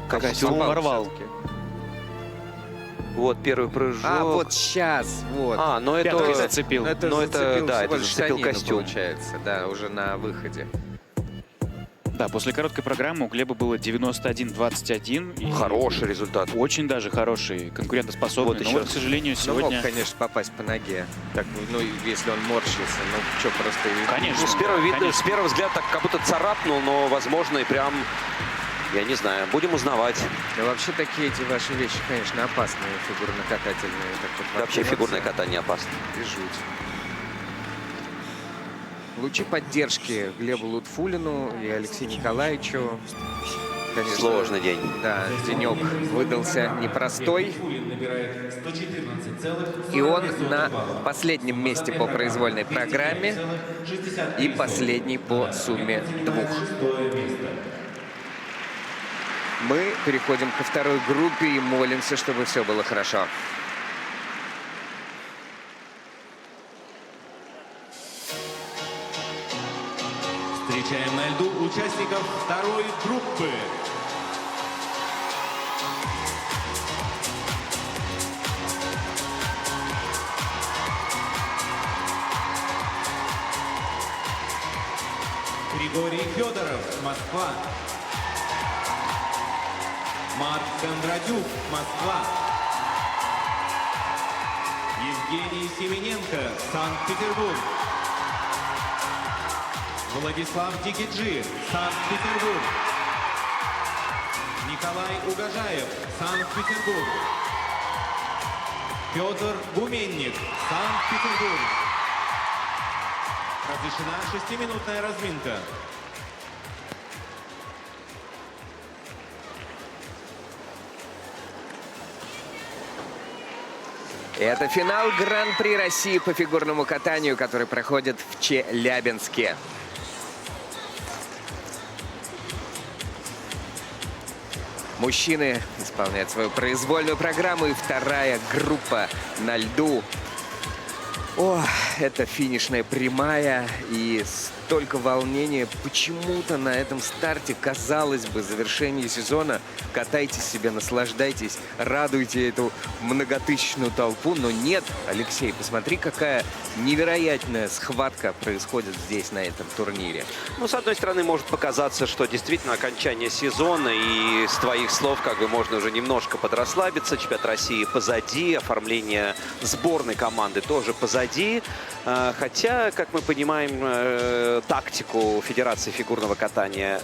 Костюм ворвал. Вот первый прыжок. А, вот сейчас, вот. Но это Пяткой зацепил. Но это да, это зацепил зацепил штанину, костюм. получается, да, уже на выходе. Да, после короткой программы у Глеба было 91-21. и Хороший результат. Очень даже хороший, конкурентоспособный. Вот но еще. вот, к сожалению, Ну, сегодня... мог, конечно, попасть по ноге. Так, ну, если он морщился, ну, что, просто... Конечно. Ну, с первого вида, конечно. с первого взгляда так как будто царапнул, но, возможно, и прям, я не знаю, будем узнавать. Да вообще такие эти ваши вещи, конечно, опасные, фигурно-катательные. Так вот, Да, вообще фигурное катание опасно. И жуть. Лучи поддержки Глебу Лутфулину и Алексею Николаевичу. Конечно, Сложный день. Да, денек выдался непростой. И он на последнем месте по произвольной программе и последний по сумме 2. Мы переходим ко второй группе и молимся, чтобы все было хорошо. Встречаем на льду участников второй группы. Григорий Федоров, Москва. Марк Кондратюк, Москва. Евгений Семененко, Санкт-Петербург. Владислав Дикиджи, Санкт-Петербург. Николай Угожаев, Санкт-Петербург. Петр Гуменник, Санкт-Петербург. Разрешена 6-минутная разминка. Это финал Гран-при России по фигурному катанию, который проходит в Челябинске. Мужчины исполняют свою произвольную программу, и вторая группа на льду. О, это финишная прямая, и столько волнения. Почему-то на этом старте, казалось бы, завершение сезона. Катайтесь себе, наслаждайтесь, радуйте эту многотысячную толпу. Но нет, Алексей, посмотри, какая невероятная схватка происходит здесь, на этом турнире. Ну, с одной стороны, может показаться, что действительно окончание сезона, и с твоих слов как бы можно уже немножко подрасслабиться. Чемпионат России позади, оформление сборной команды тоже позади. Хотя, как мы понимаем, тактику Федерации фигурного катания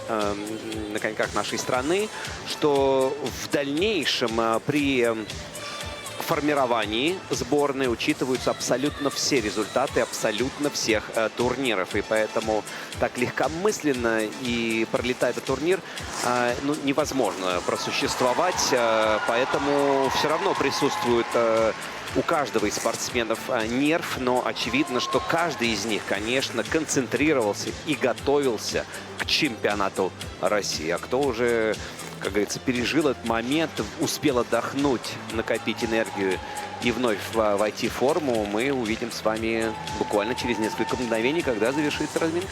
на коньках нашей страны, что в дальнейшем при формировании сборной учитываются абсолютно все результаты абсолютно всех турниров. И поэтому так легкомысленно и пролетая этот турнир ну, невозможно просуществовать. Поэтому все равно присутствует у каждого из спортсменов нерв, но очевидно, что каждый из них, конечно, концентрировался и готовился к чемпионату России. А кто уже, как говорится, пережил этот момент, успел отдохнуть, накопить энергию и вновь войти в форму, мы увидим с вами буквально через несколько мгновений, когда завершится разминка.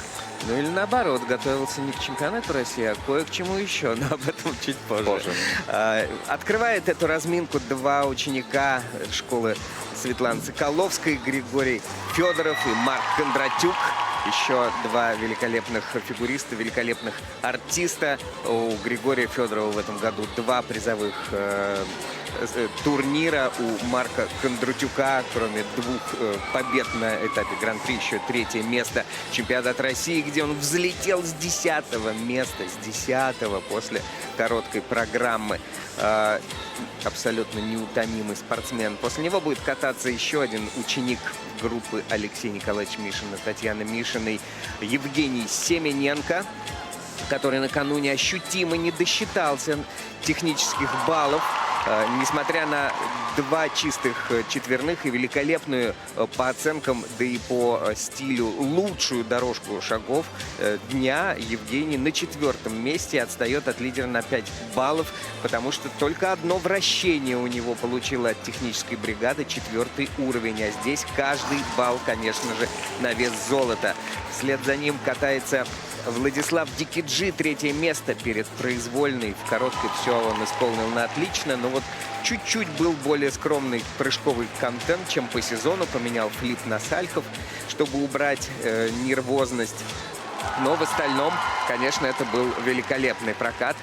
Ну или наоборот, готовился не к чемпионату России, а кое к чему еще, но об этом чуть позже. Открывает эту разминку два ученика школы Светланы Соколовской, Григорий Федоров и Марк Кондратюк. Еще два великолепных фигуриста, великолепных артиста. У Григория Федорова в этом году два призовых турнира. У Марка Кондратюка, кроме двух побед на этапе Гран-при, еще третье место чемпионат России, где он взлетел с 10-го места, с 10-го после короткой программы. Абсолютно неутомимый спортсмен. После него будет кататься еще один ученик группы Алексея Николаевича Мишина, Татьяны Мишиной, Евгений Семененко, который накануне ощутимо не досчитался технических баллов. Несмотря на два чистых четверных и великолепную по оценкам, да и по стилю лучшую дорожку шагов дня, Евгений на 4-м месте отстает от лидера на 5 баллов, потому что только одно вращение у него получило от технической бригады, 4-й уровень. А здесь каждый балл, конечно же, на вес золота. Вслед за ним катается Владислав Дикиджи, 3-е место перед произвольной. В короткой все он исполнил на отлично, но вот чуть-чуть был более скромный прыжковый контент, чем по сезону. Поменял флип на сальхов, чтобы убрать нервозность. Но в остальном, конечно, это был великолепный прокат.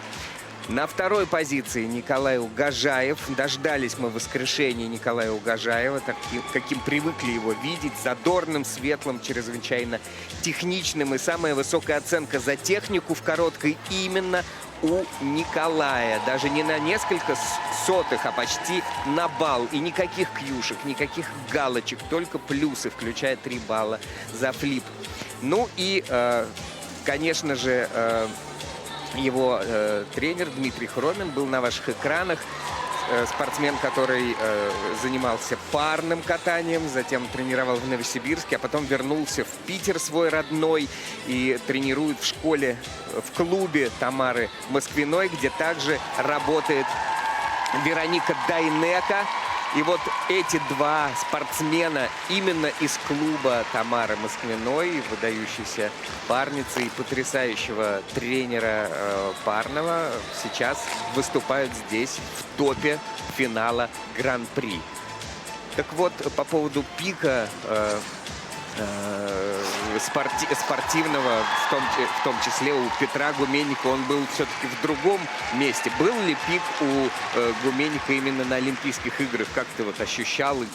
На второй позиции Николай Угожаев. Дождались мы воскрешения Николая Угожаева, каким привыкли его видеть. Задорным, светлым, чрезвычайно техничным. И самая высокая оценка за технику в короткой именно у Николая. Даже не на несколько сотых, а почти на балл. И никаких кьюшек, никаких галочек, только плюсы, включая 3 балла за флип. Ну и, конечно же, его тренер Дмитрий Хромин был на ваших экранах. Спортсмен, который занимался парным катанием, затем тренировал в Новосибирске, а потом вернулся в Питер свой родной и тренирует в школе, в клубе Тамары Москвиной, где также работает Вероника Дайнека. И вот эти два спортсмена именно из клуба Тамары Москвиной, выдающейся парницы и потрясающего тренера парного, сейчас выступают здесь в топе финала Гран-при. Так вот, по поводу пика спортивного, в том числе у Петра Гуменника, он был все-таки в другом месте. Был ли пик у Гуменника именно на Олимпийских играх? Как ты вот ощущал, и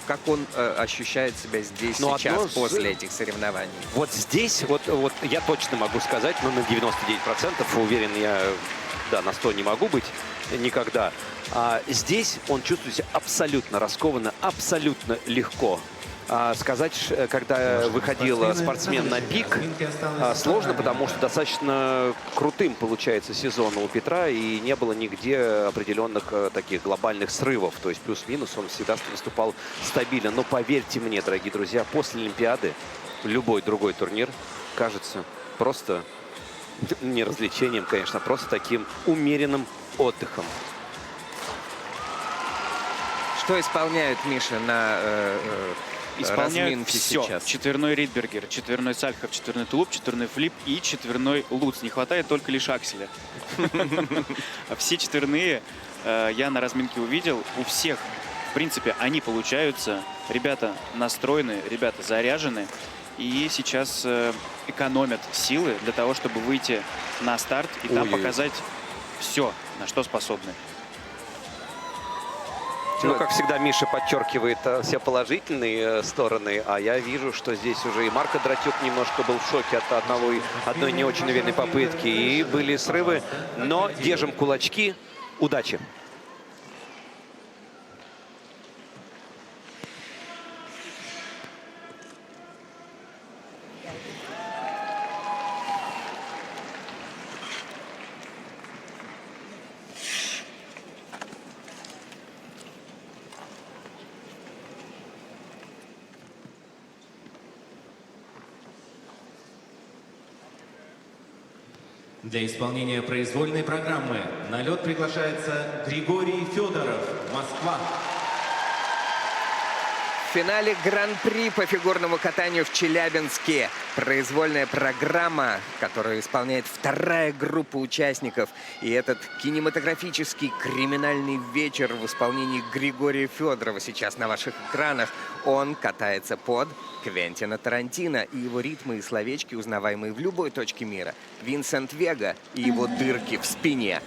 как он ощущает себя здесь, сейчас, после этих соревнований? Вот здесь, вот я точно могу сказать, но на 99%, уверен я, да, на 100 не могу быть никогда. А здесь он чувствует себя абсолютно раскованно, абсолютно легко. Сказать, когда выходил спортсмен на пик, сложно, потому что достаточно крутым получается сезон у Петра, и не было нигде определенных таких глобальных срывов. То есть плюс-минус он всегда выступал стабильно. Но поверьте мне, дорогие друзья, после Олимпиады любой другой турнир кажется просто не развлечением, конечно, а просто таким умеренным отдыхом. Что исполняют, Миша, на Исполняют разминке все. сейчас? Четверной Ридбергер, четверной Сальхов, четверной тулуп, четверной флип и четверной Луц. Не хватает только лишь акселя. Все четверные я на разминке увидел. У всех, в принципе, они получаются. Ребята настроены, ребята заряжены. И сейчас экономят силы для того, чтобы выйти на старт и там показать все, на что способны. Ну, как всегда, Миша подчеркивает все положительные стороны, а я вижу, что здесь уже и Марко Дратюк немножко был в шоке от одной не очень уверенной попытки, и были срывы, но держим кулачки. Удачи! Для исполнения произвольной программы на лед приглашается Григорий Федоров, Москва. В финале Гран-при по фигурному катанию в Челябинске произвольная программа, которую исполняет вторая группа участников. И этот кинематографический криминальный вечер в исполнении Григория Федорова сейчас на ваших экранах. Он катается под Квентина Тарантино, и его ритмы и словечки, узнаваемые в любой точке мира. Винсент Вега и его дырки в спине.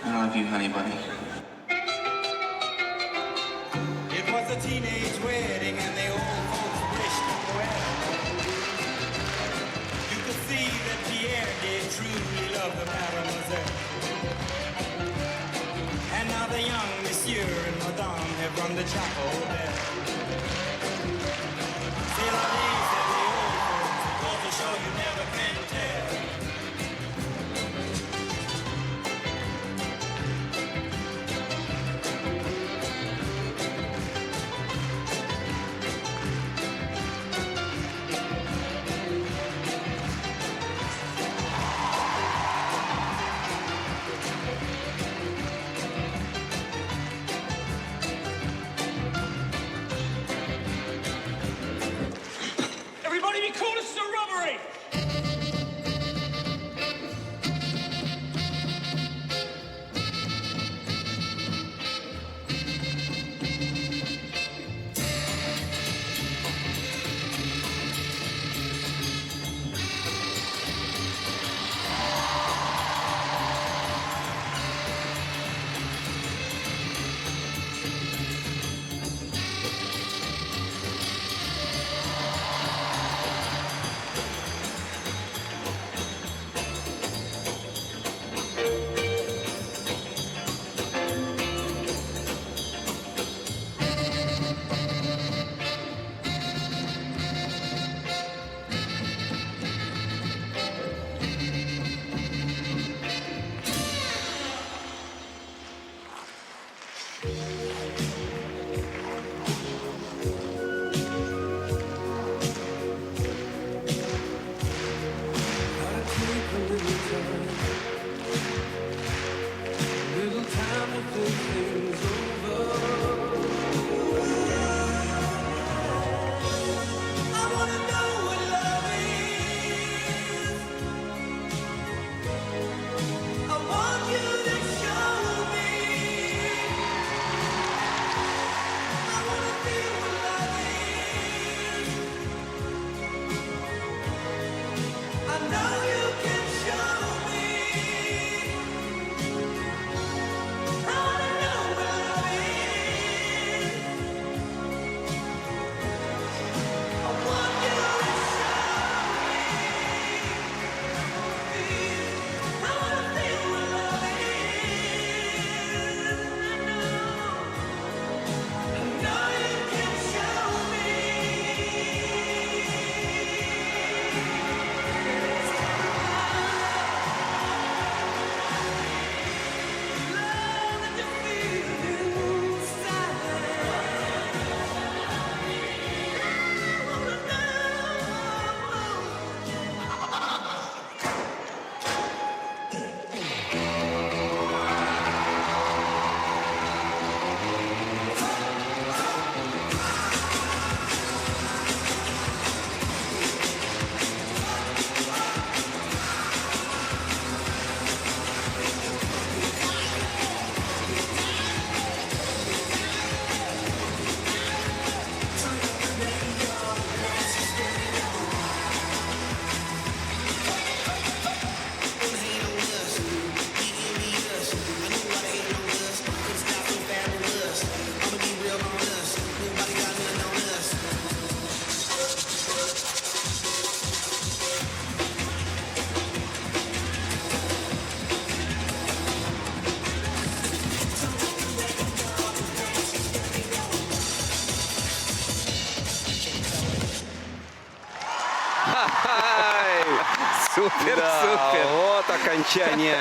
Супер, Да, супер. вот окончание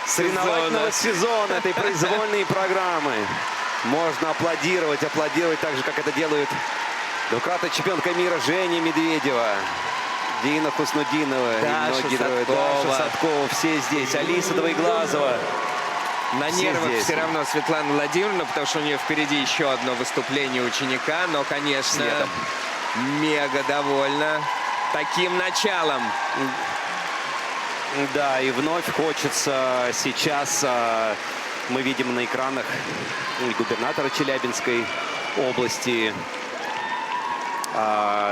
соревновательного сезона этой произвольной программы. Можно аплодировать так же, как это делают двукратная чемпионка мира Женя Медведева, Дина Хуснудинова, Даша Садкова. Садкова. Все здесь. Алиса Двоеглазова. На Все нервах здесь. все равно Светлана Владимировна, потому что у нее впереди еще одно выступление ученика. Но, конечно, Следом. мега довольна таким началом. Да, и вновь хочется сейчас, мы видим на экранах губернатора Челябинской области,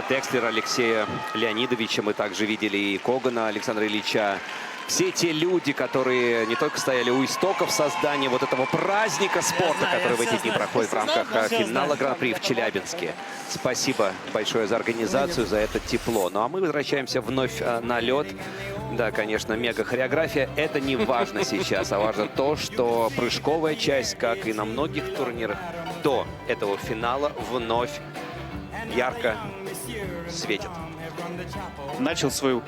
Декслера Алексея Леонидовича. Мы также видели и Когана Александра Ильича. Все те люди, которые не только стояли у истоков создания вот этого праздника спорта, который в эти дни проходит в рамках финала Гран-при в Челябинске. Спасибо большое за организацию, за это тепло. Ну а мы возвращаемся вновь на лед. Да, конечно, мега-хореография. Это не важно сейчас, а важно то, что прыжковая часть, как и на многих турнирах до этого финала, вновь ярко светит. Начал свою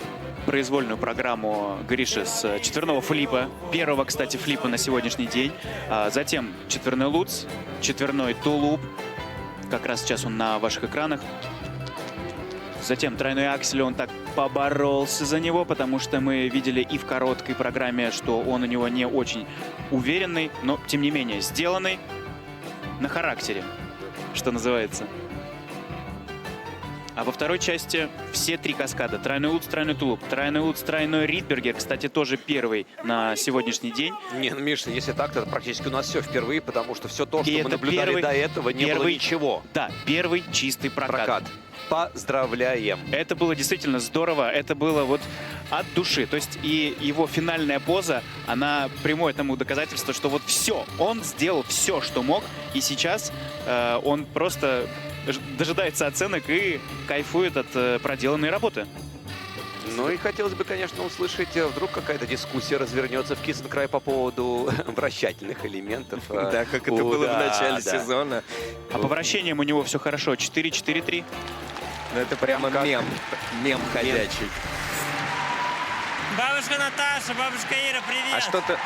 произвольную программу Гриша с четверного флипа. Первого, кстати, флипа на сегодняшний день. Затем четверной луц, четверной тулуп. Как раз сейчас он на ваших экранах. Затем тройной аксель, он так поборолся за него, потому что мы видели и в короткой программе, что он у него не очень уверенный, но, тем не менее, сделанный на характере, что называется. А во второй части все три каскада. Тройной луц, тройной тулуп, тройной луц, тройной ридбергер. Кстати, тоже первый на сегодняшний день. Не, ну, Миша, если так, то практически у нас все впервые, потому что все то, что И мы это наблюдали до этого, не было ничего. Да, первый чистый прокат. Поздравляем. Это было действительно здорово. Это было вот от души. То есть и его финальная поза, она прямое тому доказательство, что вот все, он сделал все, что мог. И сейчас он просто дожидается оценок и кайфует от проделанной работы. Ну и хотелось бы, конечно, услышать, вдруг какая-то дискуссия развернется в Киссинг-Край по поводу вращательных элементов. Да, как это было в начале сезона. А по вращениям у него все хорошо. 4-4-3. Ну, это прямо мем ходячий. Бабушка Наташа, бабушка Ира, привет! А что-то...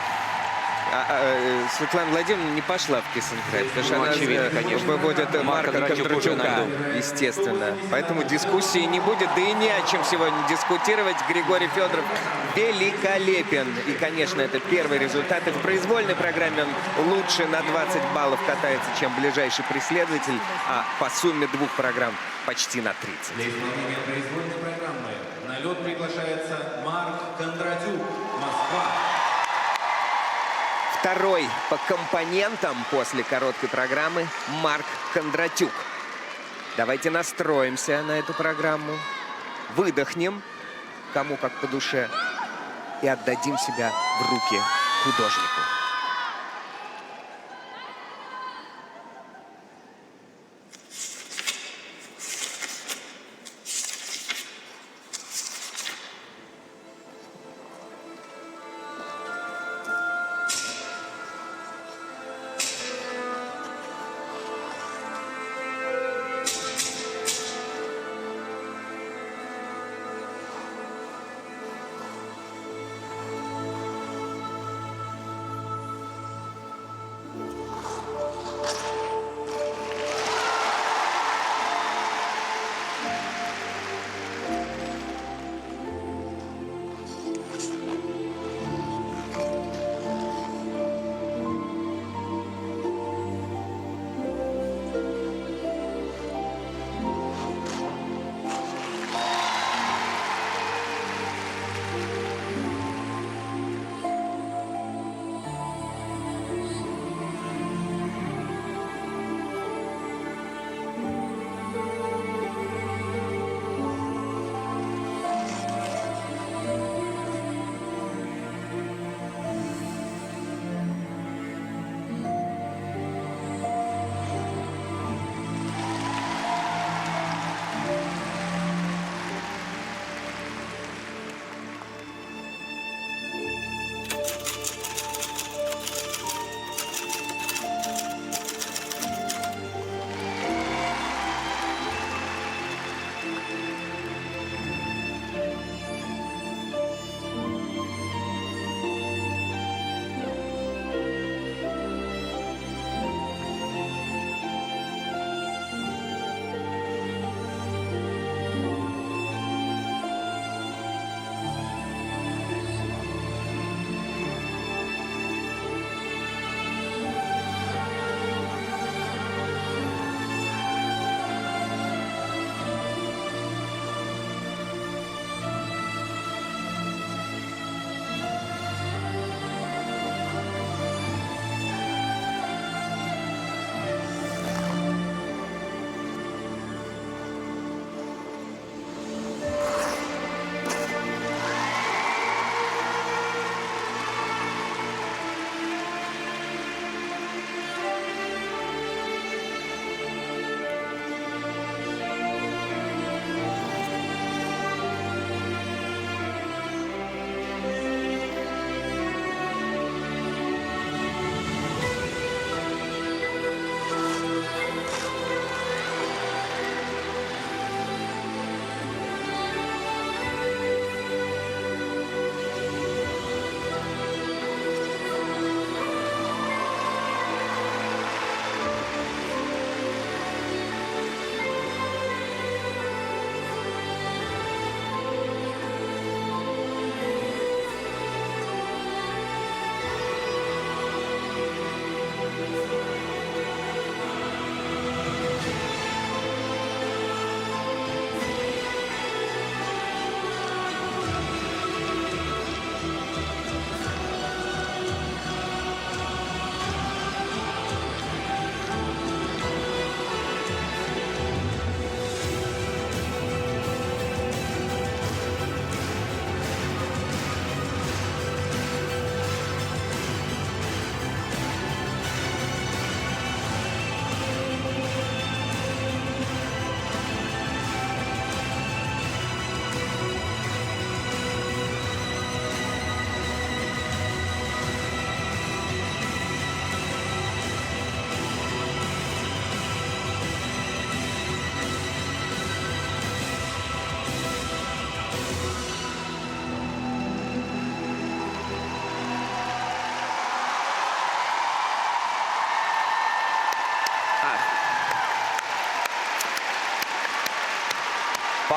Светлана Владимировна не пошла в Киссинг-Край, потому что она, очевидно, конечно. выводит Марка Кондрачука, естественно. Поэтому дискуссии не будет, да и не о чем сегодня дискутировать. Григорий Федоров великолепен. И, конечно, это первый результат. И в произвольной программе он лучше на 20 баллов катается, чем ближайший преследователь, а по сумме двух программ почти на 30. Для исполнения произвольной программы на лед приглашается Марк Кондратюк, Москва. Второй по компонентам после короткой программы Марк Кондратюк. Давайте настроимся на эту программу, выдохнем, кому как по душе, и отдадим себя в руки художнику.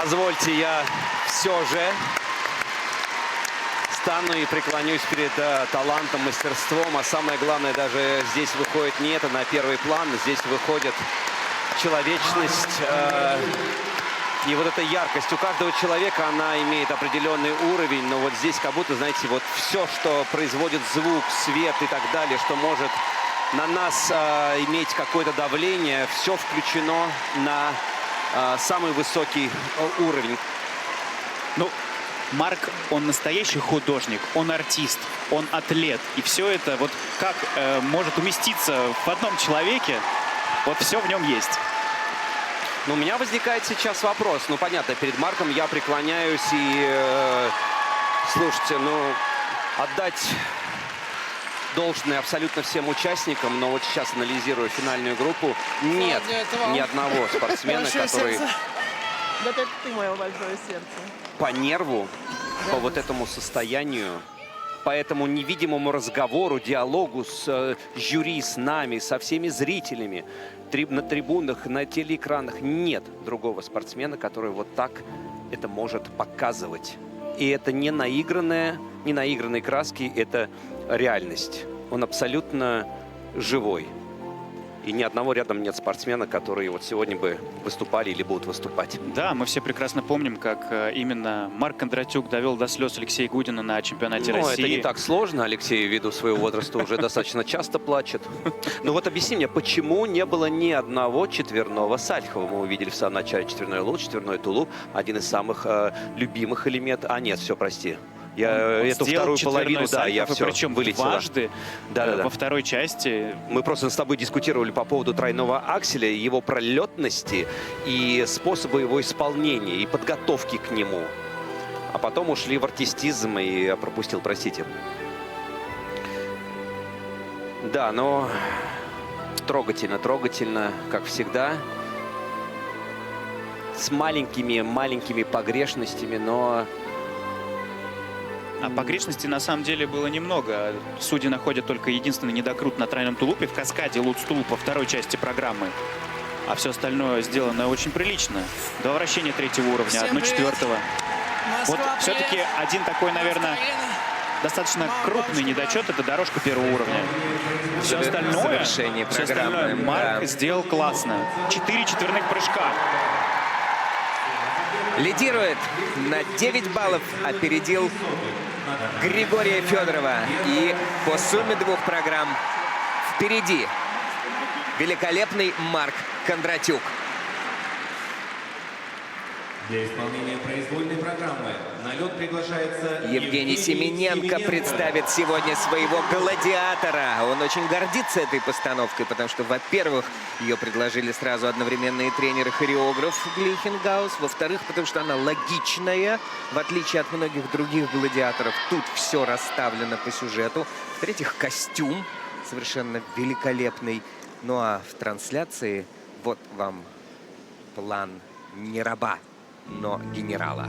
Позвольте, я все же стану и преклонюсь перед талантом, мастерством. А самое главное, даже здесь выходит не это на первый план. Здесь выходит человечность и вот эта яркость. У каждого человека она имеет определенный уровень. Но вот здесь как будто, знаете, вот все, что производит звук, свет и так далее, что может на нас иметь какое-то давление, все включено на самый высокий уровень. Ну, Марк, он настоящий художник, он артист, он атлет. И все это вот как может уместиться в одном человеке, вот все в нем есть. Но у меня возникает сейчас вопрос. Ну, понятно, перед Марком я преклоняюсь и, слушайте, ну, отдать должное абсолютно всем участникам, но вот сейчас, анализируя финальную группу, нет ни одного спортсмена, который Да ты мое большое сердце. по нерву, по вот этому состоянию, по этому невидимому разговору, диалогу с жюри, с нами, со всеми зрителями, на трибунах, на телеэкранах, нет другого спортсмена, который вот так это может показывать. И это не наигранные краски, это реальность. Он абсолютно живой. И ни одного рядом нет спортсмена, которые вот сегодня бы выступали или будут выступать. Да, мы все прекрасно помним, как именно Марк Кондратюк довел до слез Алексея Гудина на чемпионате России. Это не так сложно. Алексей, ввиду своего возраста, уже достаточно часто плачет. Но вот объясни мне, почему не было ни одного четверного Сальхова? Мы увидели в самом начале четверной лут, четверной тулуп. Один из самых любимых элементов. А нет, все, прости. Я эту вторую половину, да, я все причем вылетела. Дважды во второй части. Мы просто с тобой дискутировали по поводу тройного акселя, его пролетности и способа его исполнения, и подготовки к нему. А потом ушли в артистизм, и я пропустил, простите. Да, но трогательно, как всегда. С маленькими погрешностями, но... А погрешностей на самом деле было немного. Судьи находят только единственный недокрут на тройном тулупе в каскаде лут-стулуп во второй части программы. А все остальное сделано очень прилично. Два вращения третьего уровня, одно четвертого. Вот все-таки один такой, наверное, достаточно крупный недочет — это дорожка первого уровня. Все остальное Марк сделал классно. 4 четверных прыжка. Лидирует на 9 баллов, опередил Григория Федорова. И по сумме двух программ впереди великолепный Марк Кондратюк. Для исполнения произвольной программы на лед приглашается Евгений Семененко представит сегодня своего гладиатора. Он очень гордится этой постановкой, потому что, во-первых, ее предложили сразу одновременно и тренер, и хореограф Глейхенгаус. Во-вторых, потому что она логичная, в отличие от многих других гладиаторов. Тут все расставлено по сюжету. В-третьих, костюм совершенно великолепный. Ну а в трансляции вот вам план не раба, но генерала.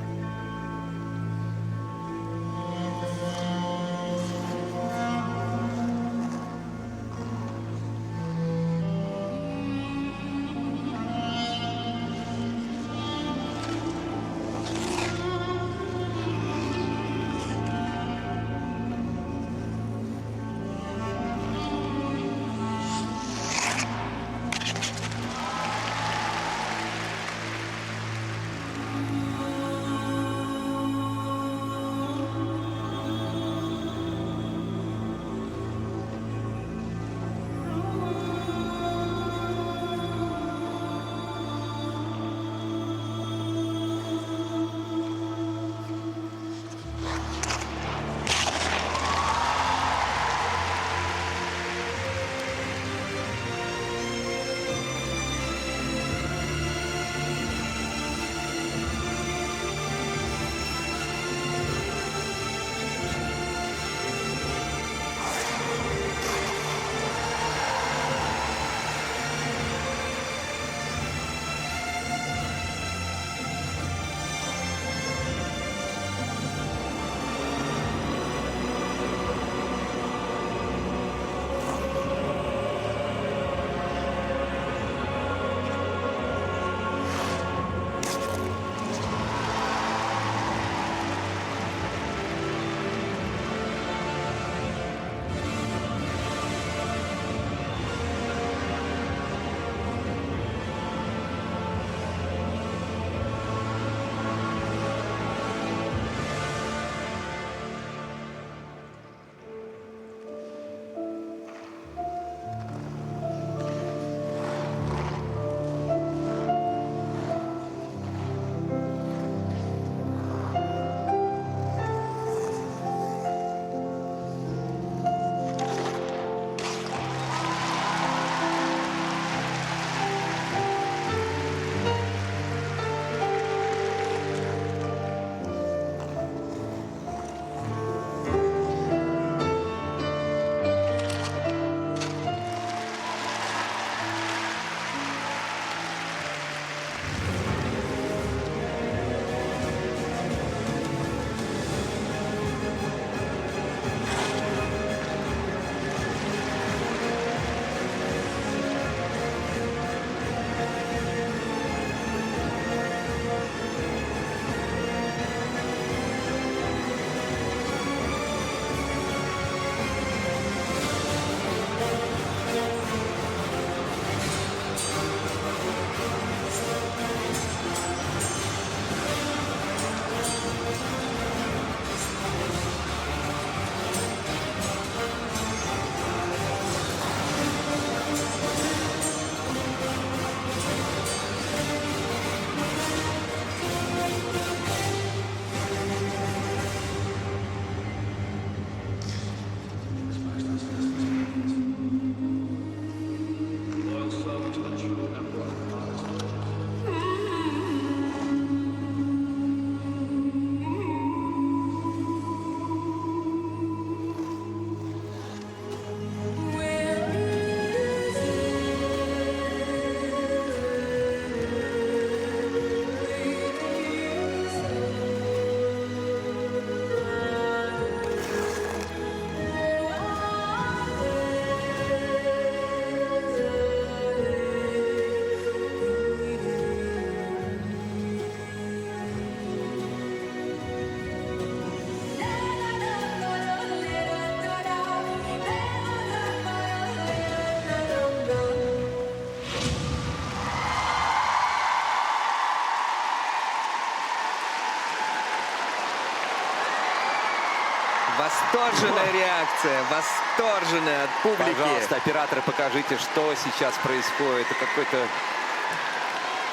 восторженная реакция, восторженная от публики. Пожалуйста, операторы, покажите, что сейчас происходит. Это какой-то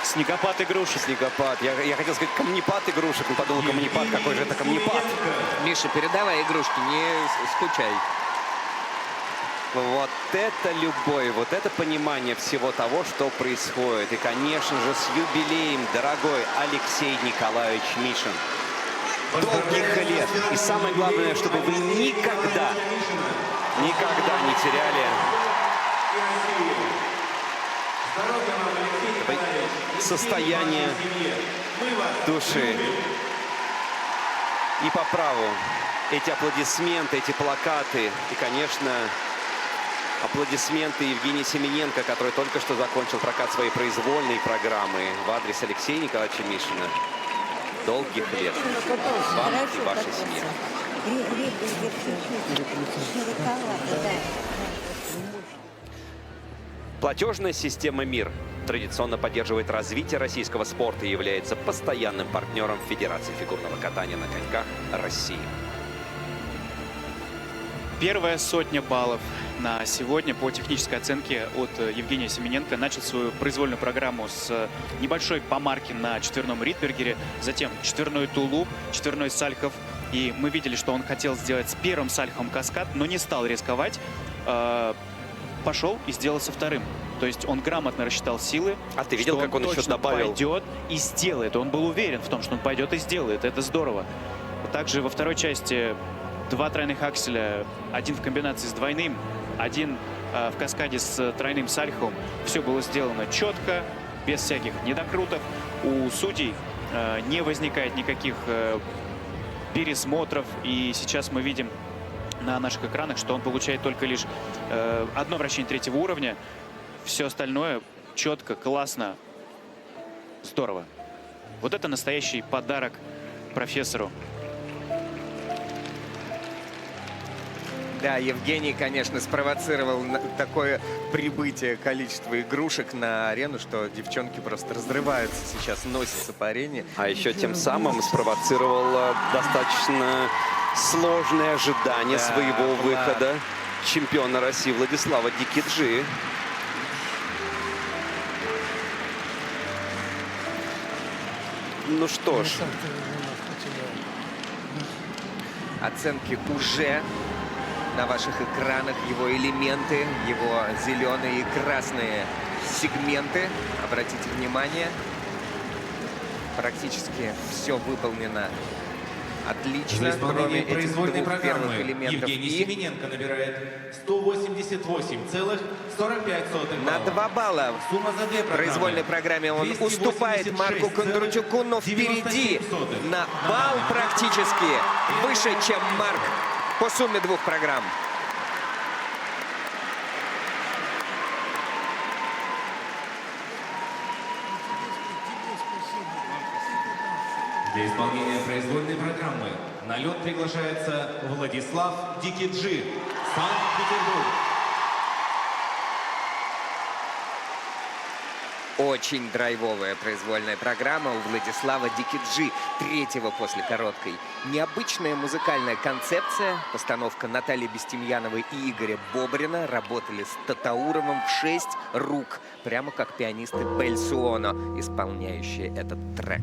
Снегопад игрушек. снегопад. Я хотел сказать камнепад игрушек, но подумал, камнепад, какой же это камнепад. Миша, передавай игрушки, не скучай. Вот это любовь, вот это понимание всего того, что происходит. И, конечно же, с юбилеем, дорогой Алексей Николаевич Мишин. Долгих лет. И самое главное, чтобы вы никогда не теряли состояние души. И по праву эти аплодисменты, эти плакаты и, конечно, аплодисменты Евгении Семененко, который только что закончил прокат своей произвольной программы в адрес Алексея Николаевича Мишина. Долгих лет вам и вашей семье. Платежная система «Мир» традиционно поддерживает развитие российского спорта и является постоянным партнером Федерации фигурного катания на коньках России. Первая 100 баллов на сегодня по технической оценке от Евгения Семененко. Начал свою произвольную программу с небольшой помарки на четверном Ридбергере, затем четверной тулуп, четверной Сальхов. И мы видели, что он хотел сделать с первым Сальховым каскад, но не стал рисковать. Пошел и сделал со вторым. То есть он грамотно рассчитал силы. А ты видел, как он еще добавил? Пойдет и сделает. Он был уверен в том, что он пойдет и сделает. Это здорово. Также во второй части 2 тройных акселя, один в комбинации с двойным, один в каскаде с тройным Сальховым. Все было сделано четко, без всяких недокрутов. У судей не возникает никаких пересмотров. И сейчас мы видим на наших экранах, что он получает только лишь одно вращение третьего уровня. Все остальное четко, классно, здорово. Вот это настоящий подарок профессору. Да, Евгений, конечно, спровоцировал такое прибытие количества игрушек на арену, что девчонки просто разрываются сейчас, носятся по арене. А еще тем самым спровоцировал достаточно сложное ожидание своего выхода чемпиона России Владислава Дикиджи. Ну что ж. Оценки уже на ваших экранах, его элементы, его зеленые и красные сегменты. Обратите внимание, практически все выполнено отлично, кроме этих 2 первых элементов. Евгений Семененко набирает 188,45 На 2 балла в произвольной программе он уступает Марку Кондручуку, но впереди на балл практически выше, чем Марк по сумме 2 программ. Для исполнения произвольной программы на лед приглашается Владислав Дикиджи, Санкт-Петербург. Очень драйвовая произвольная программа у Владислава Дикиджи, 3-го после короткой. Необычная музыкальная концепция. Постановка Натальи Бестемьяновой и Игоря Бобрина работали с Татауровым в 6 рук. Прямо как пианисты Бельсуоно, исполняющие этот трек.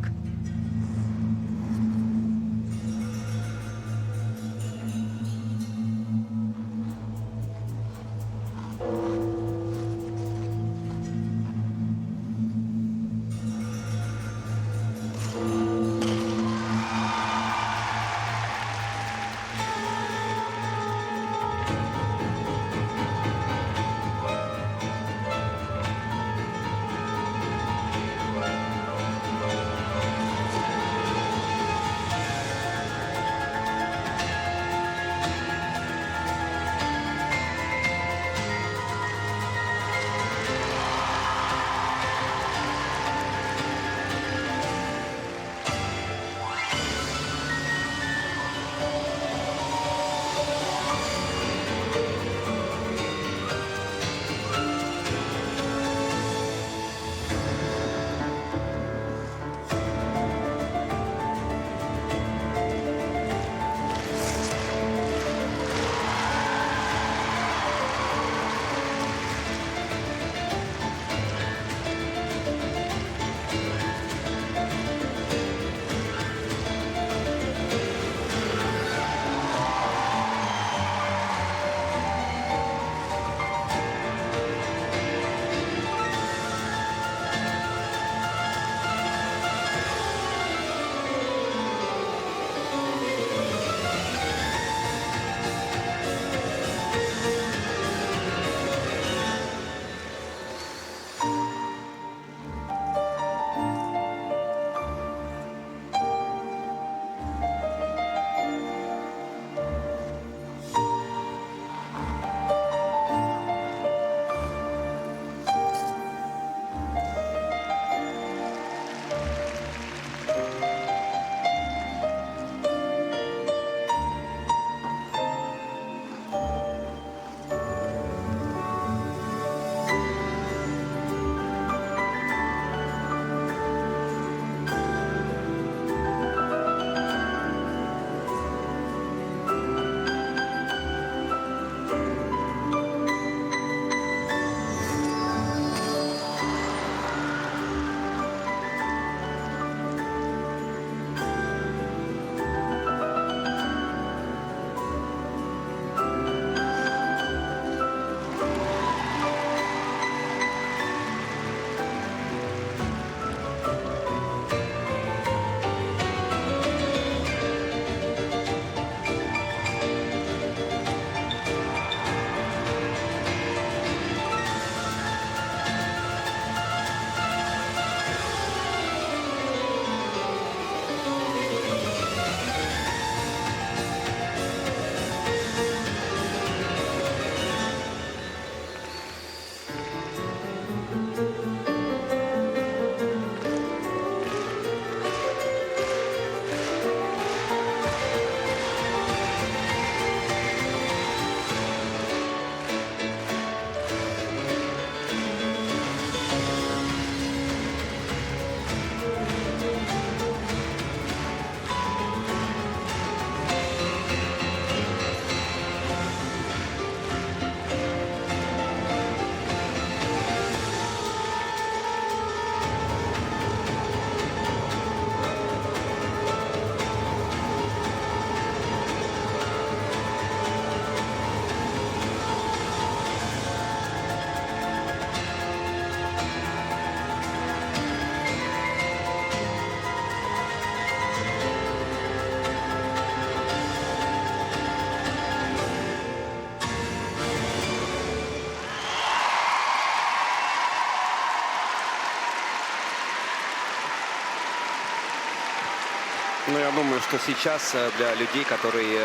Ну, я думаю, что сейчас для людей, которые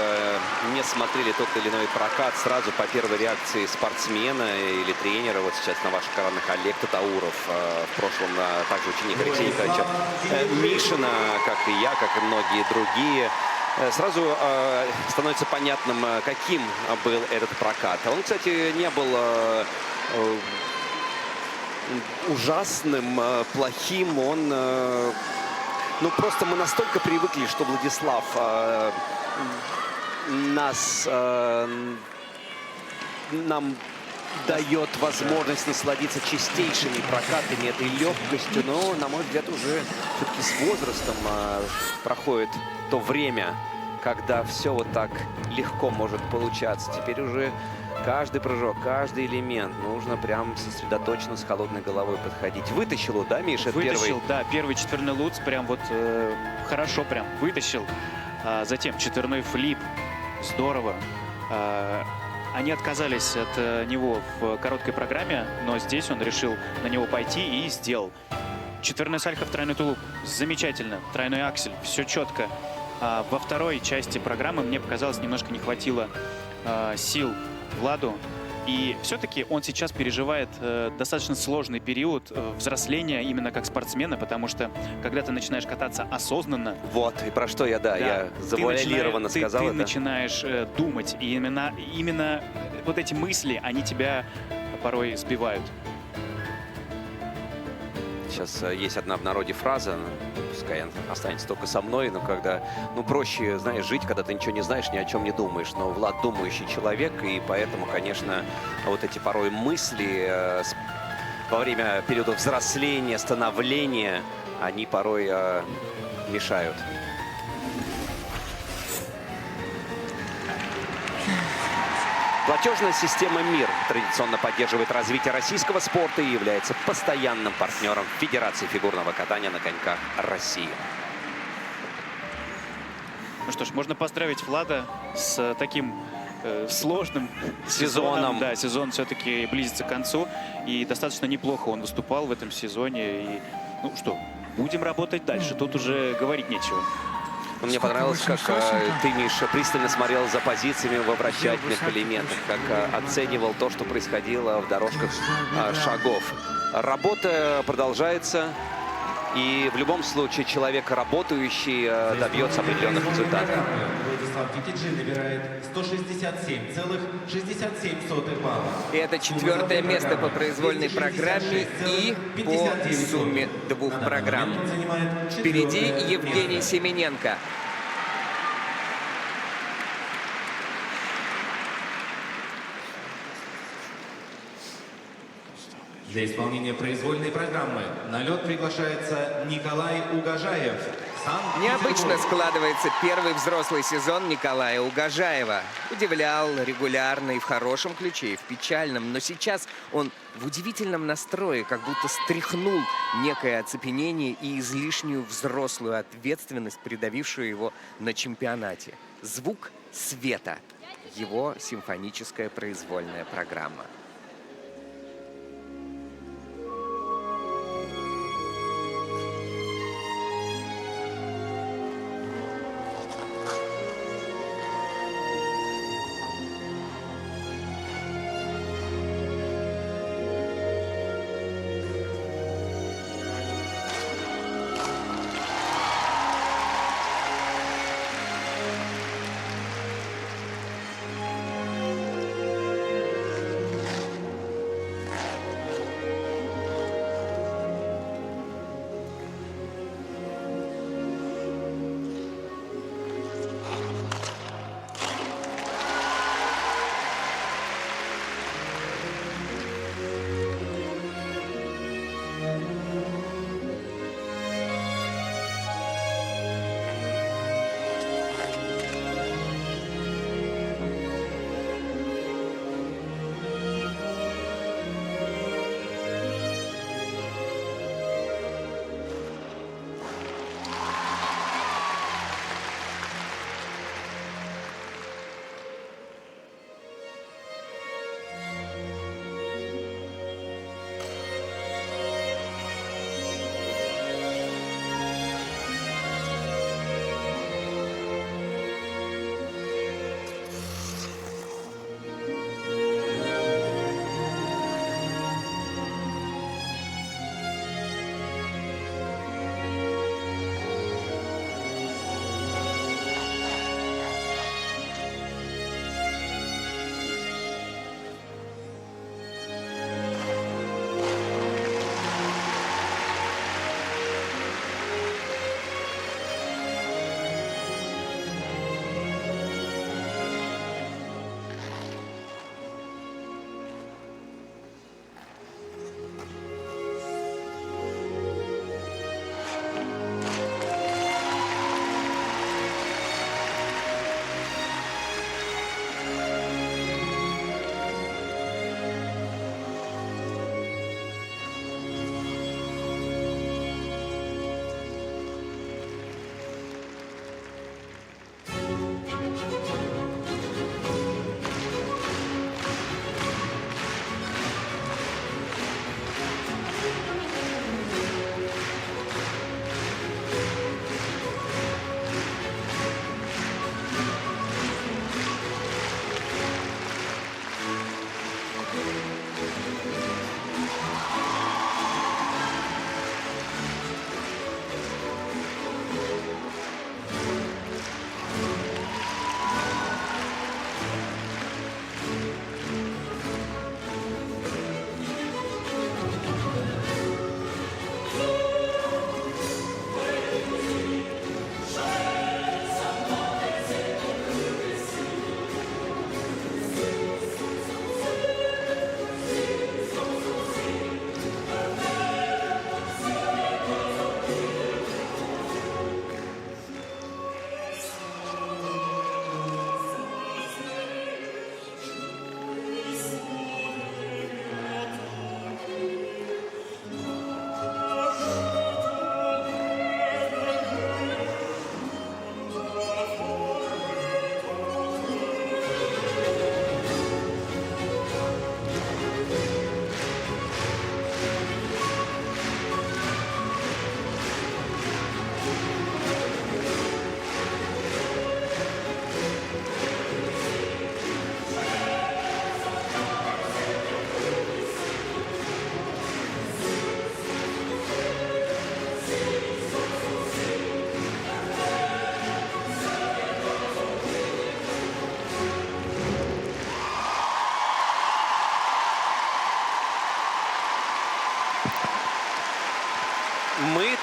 не смотрели тот или иной прокат, сразу по первой реакции спортсмена или тренера, вот сейчас на ваших экранах Олег Татауров, в прошлом также ученик Алексея Николаевича Мишина, как и я, как и многие другие, сразу становится понятным, каким был этот прокат. Он, кстати, не был ужасным, плохим, он... Ну, просто мы настолько привыкли, что Владислав нам дает возможность насладиться чистейшими прокатами, этой легкостью. Но, на мой взгляд, уже все-таки с возрастом проходит то время, когда все вот так легко может получаться. Теперь уже каждый прыжок, каждый элемент нужно прям сосредоточенно с холодной головой подходить. Вытащил его, да, Миша? Вытащил, да, первый четверной луц прям вот хорошо прям вытащил. Затем четверной флип, здорово. Они отказались от него в короткой программе, но здесь он решил на него пойти и сделал. Четверной сальхов, тройной тулуп, замечательно. Тройной аксель, все четко. Во второй части программы мне показалось, немножко не хватило сил Владу. И все-таки он сейчас переживает достаточно сложный период взросления именно как спортсмена, потому что когда ты начинаешь кататься осознанно... Вот, и про что я завуалированно сказал. Ты начинаешь думать, и именно вот эти мысли, они тебя порой сбивают. Сейчас есть одна в народе фраза, пускай она останется только со мной, но когда, ну, проще, знаешь, жить, когда ты ничего не знаешь, ни о чем не думаешь. Но Влад думающий человек, и поэтому, конечно, вот эти порой мысли во время периода взросления, становления, они порой мешают. Платежная система «Мир» традиционно поддерживает развитие российского спорта и является постоянным партнером Федерации фигурного катания на коньках России. Ну что ж, можно поздравить Влада с таким сложным сезоном. Да, сезон все-таки близится к концу. И достаточно неплохо он выступал в этом сезоне. И, ну что, будем работать дальше. Тут уже говорить нечего. Мне понравилось, как ты, Миша, пристально смотрел за позициями во вращательных элементах, как оценивал то, что происходило в дорожках шагов. Работа продолжается, и в любом случае человек работающий добьется определенных результатов. Владислав Кикиджи набирает 167,67 балла. И это четвертое место по произвольной программе и по сумме двух программ. Впереди Евгений Семененко. Для исполнения произвольной программы на лед приглашается Николай Угожаев. Необычно складывается первый взрослый сезон Николая Угожаева. Удивлял регулярно и в хорошем ключе, и в печальном. Но сейчас он в удивительном настрое, как будто стряхнул некое оцепенение и излишнюю взрослую ответственность, придавившую его на чемпионате. «Звук света» — его симфоническая произвольная программа.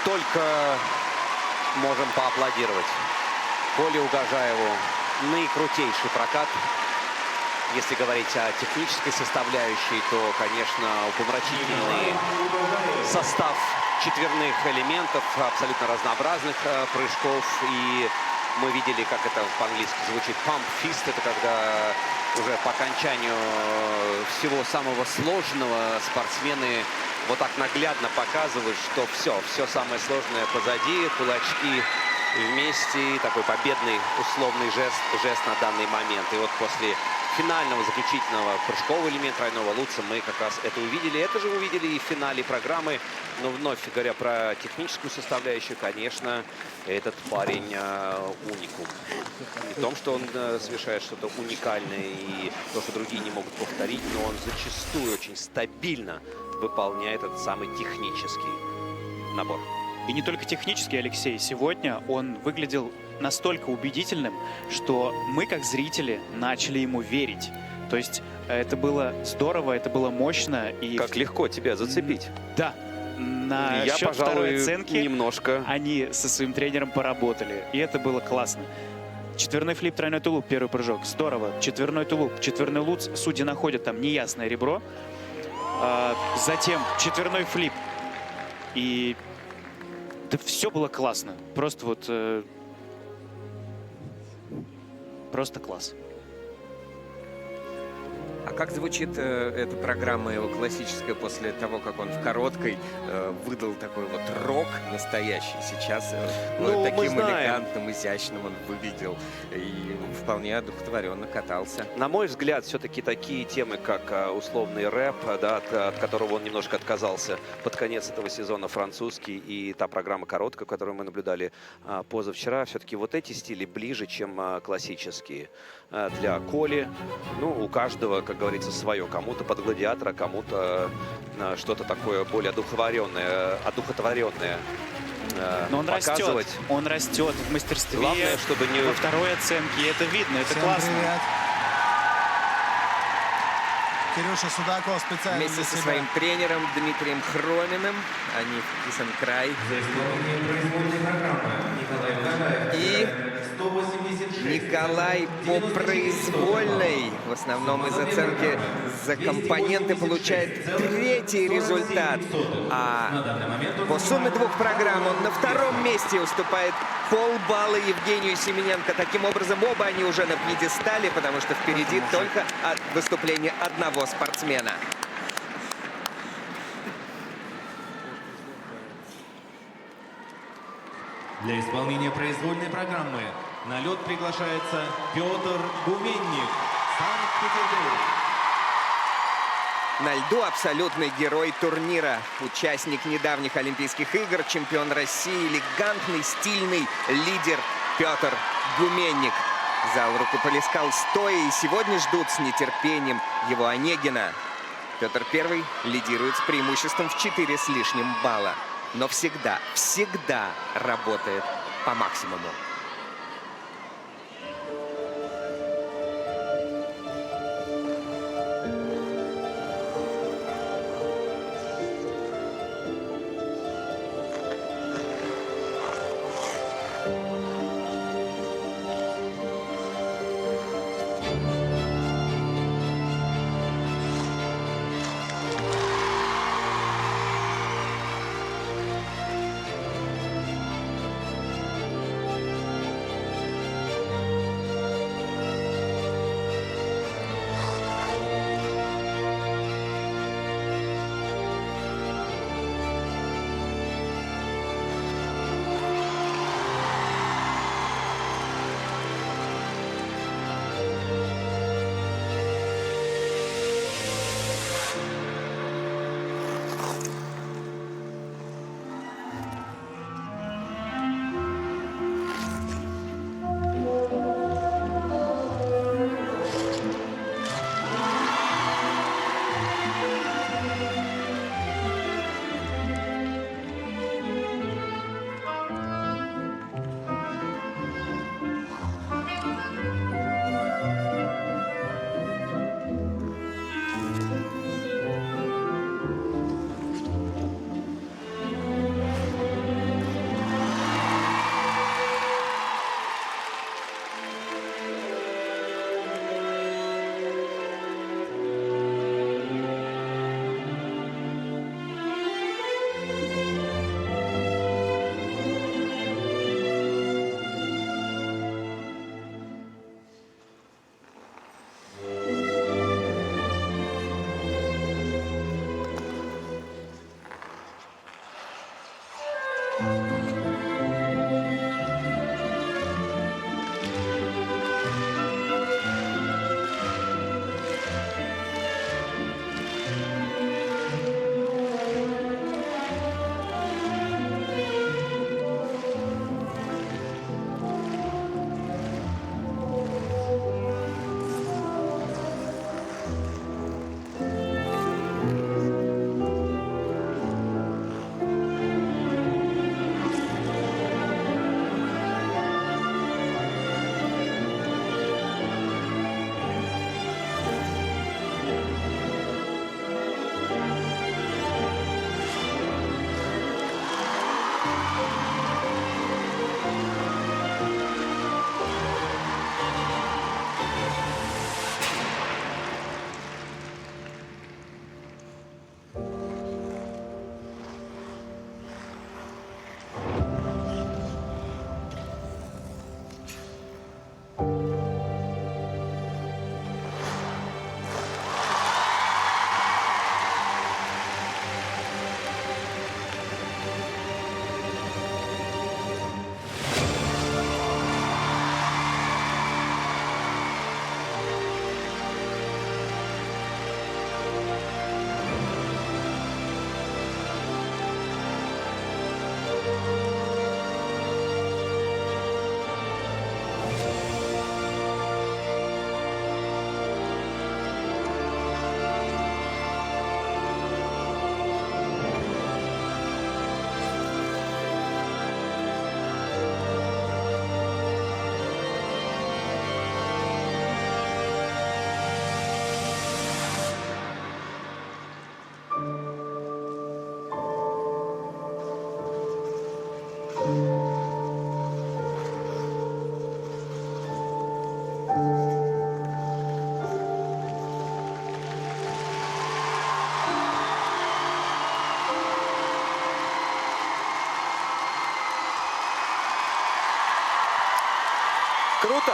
только можем поаплодировать Коле Угожаеву. Наикрутейший прокат. Если говорить о технической составляющей, то, конечно, упомрачительный состав четверных элементов, абсолютно разнообразных прыжков. И мы видели, как это по-английски звучит pump fist. Это когда уже по окончанию всего самого сложного спортсмены вот так наглядно показывают, что все самое сложное позади, кулачки вместе, такой победный условный жест на данный момент. И вот после финального заключительного прыжкового элемента тройного лутца мы как раз это увидели. Это же увидели и в финале программы. Но вновь говоря про техническую составляющую, конечно, этот парень уникум. Не в том, что он совершает что-то уникальное и то, что другие не могут повторить, но он зачастую очень стабильно выполняет этот самый технический набор. И не только технически, Алексей. Сегодня он выглядел настолько убедительным, что мы, как зрители, начали ему верить. То есть это было здорово, это было мощно. И как легко тебя зацепить. Да. На я, счет второй оценки немножко. Они со своим тренером поработали. И это было классно. Четверной флип, тройной тулуп, первый прыжок. Здорово. Четверной тулуп, четверной лутс. Судьи находят там неясное ребро. Затем четверной флип. И да все было классно. Просто вот... просто класс. А как звучит эта программа его классическая после того, как он в короткой выдал такой вот рок настоящий? Сейчас таким элегантным, изящным он выглядел и вполне одухотворенно катался. На мой взгляд, все-таки такие темы, как условный рэп, да, от которого он немножко отказался под конец этого сезона, французский, и та программа короткая, которую мы наблюдали позавчера, все-таки вот эти стили ближе, чем классические. Для Коли, ну, у каждого, как говорится, свое. Кому-то под гладиатора, кому-то что-то такое более одухотворенное Но он показывать. Он растет в мастерстве. Главное, чтобы не... во второй оценке. И это видно, это Всем классно. привет. Кирюша Судаков специально Вместе для со себя. своим тренером Дмитрием Хроминым. Они в Кисенкрай. И Николай по произвольной, в основном из оценки за компоненты, получает третий результат. А по сумме двух программ он на втором месте, уступает полбалла Евгению Семененко. Таким образом, оба они уже на пьедестале, потому что впереди только выступление одного спортсмена. Для исполнения произвольной программы на лед приглашается Петр Гуменник, Санкт-Петербург. На льду абсолютный герой турнира. Участник недавних Олимпийских игр, чемпион России, элегантный, стильный лидер Петр Гуменник. Зал рукоплескал стоя, и сегодня ждут с нетерпением его Онегина. Петр I лидирует с преимуществом в 4 с лишним балла. Но всегда работает по максимуму. Круто.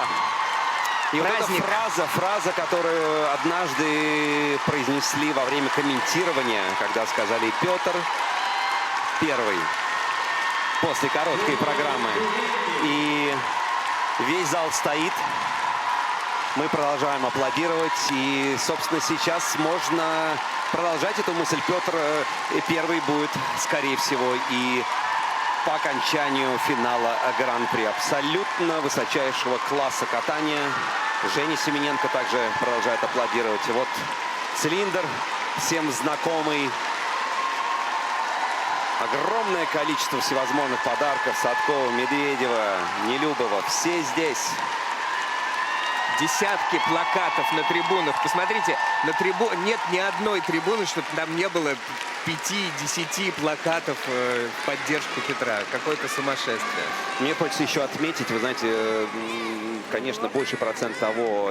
И вот Праздник. эта фраза, которую однажды произнесли во время комментирования, когда сказали «Петр первый» после короткой программы. И весь зал стоит. Мы продолжаем аплодировать. И, собственно, сейчас можно продолжать эту мысль. Петр первый будет, скорее всего, и по окончанию финала Гран-при. Абсолютно высочайшего класса катания. Женя Семененко также продолжает аплодировать. И вот цилиндр, всем знакомый. Огромное количество всевозможных подарков. Садкова, Медведева, Нелюбова. Все здесь. Десятки плакатов на трибунах. Посмотрите, нет ни одной трибуны, чтобы там не было 5-10 плакатов в поддержку Петра. Какое-то сумасшествие. Мне хочется еще отметить, вы знаете, конечно, больший процент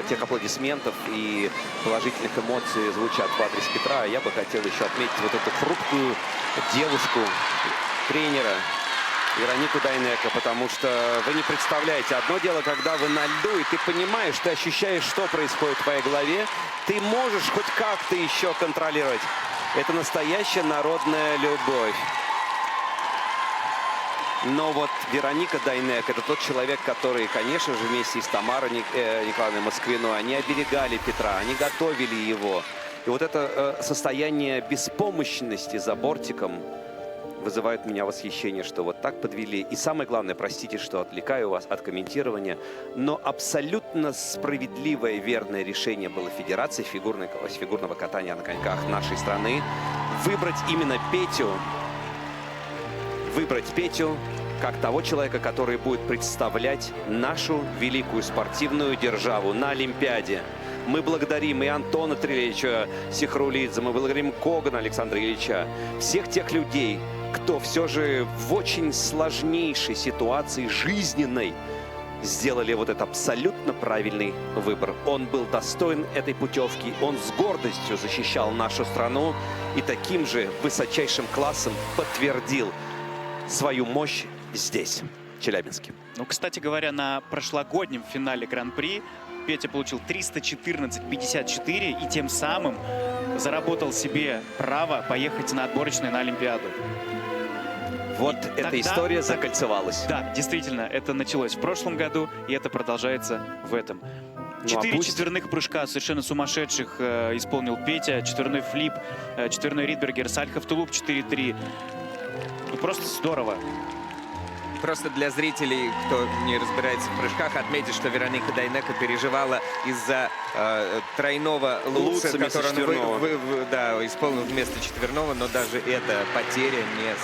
тех аплодисментов и положительных эмоций звучат в адрес Петра. Я бы хотел еще отметить вот эту хрупкую девушку, тренера Веронику Дайнеко, потому что вы не представляете, одно дело, когда вы на льду, и ты понимаешь, ты ощущаешь, что происходит в твоей голове, ты можешь хоть как-то еще контролировать. Это настоящая народная любовь. Но вот Вероника Дайнеко — это тот человек, который, конечно же, вместе с Тамарой Николаевной Москвиной, они оберегали Петра, они готовили его. И вот это состояние беспомощности за бортиком вызывает у меня восхищение, что вот так подвели. И самое главное, простите, что отвлекаю вас от комментирования, но абсолютно справедливое, верное решение было Федерации фигурного катания на коньках нашей страны выбрать именно Петю. Выбрать Петю как того человека, который будет представлять нашу великую спортивную державу на Олимпиаде. Мы благодарим и Антона Трилевича Сихрулидзе, мы благодарим Когана Александра Ильича, всех тех людей, кто все же в очень сложнейшей ситуации жизненной сделали вот этот абсолютно правильный выбор. Он был достоин этой путевки, он с гордостью защищал нашу страну и таким же высочайшим классом подтвердил свою мощь здесь, в Челябинске. Ну, кстати говоря, на прошлогоднем финале Гран-при Петя получил 314,54 и тем самым заработал себе право поехать на отборочные на Олимпиаду. Вот эта история закольцевалась. Да, действительно, это началось в прошлом году, и это продолжается в этом. 4 четверных прыжка совершенно сумасшедших исполнил Петя. Четверной флип, четверной Ридбергер, Сальхов Тулуп 4-3. Ну, просто здорово. Просто для зрителей, кто не разбирается в прыжках, отметить, что Вероника Дайнеко переживала из-за тройного луца, который он исполнил вместо четверного, но даже эта потеря не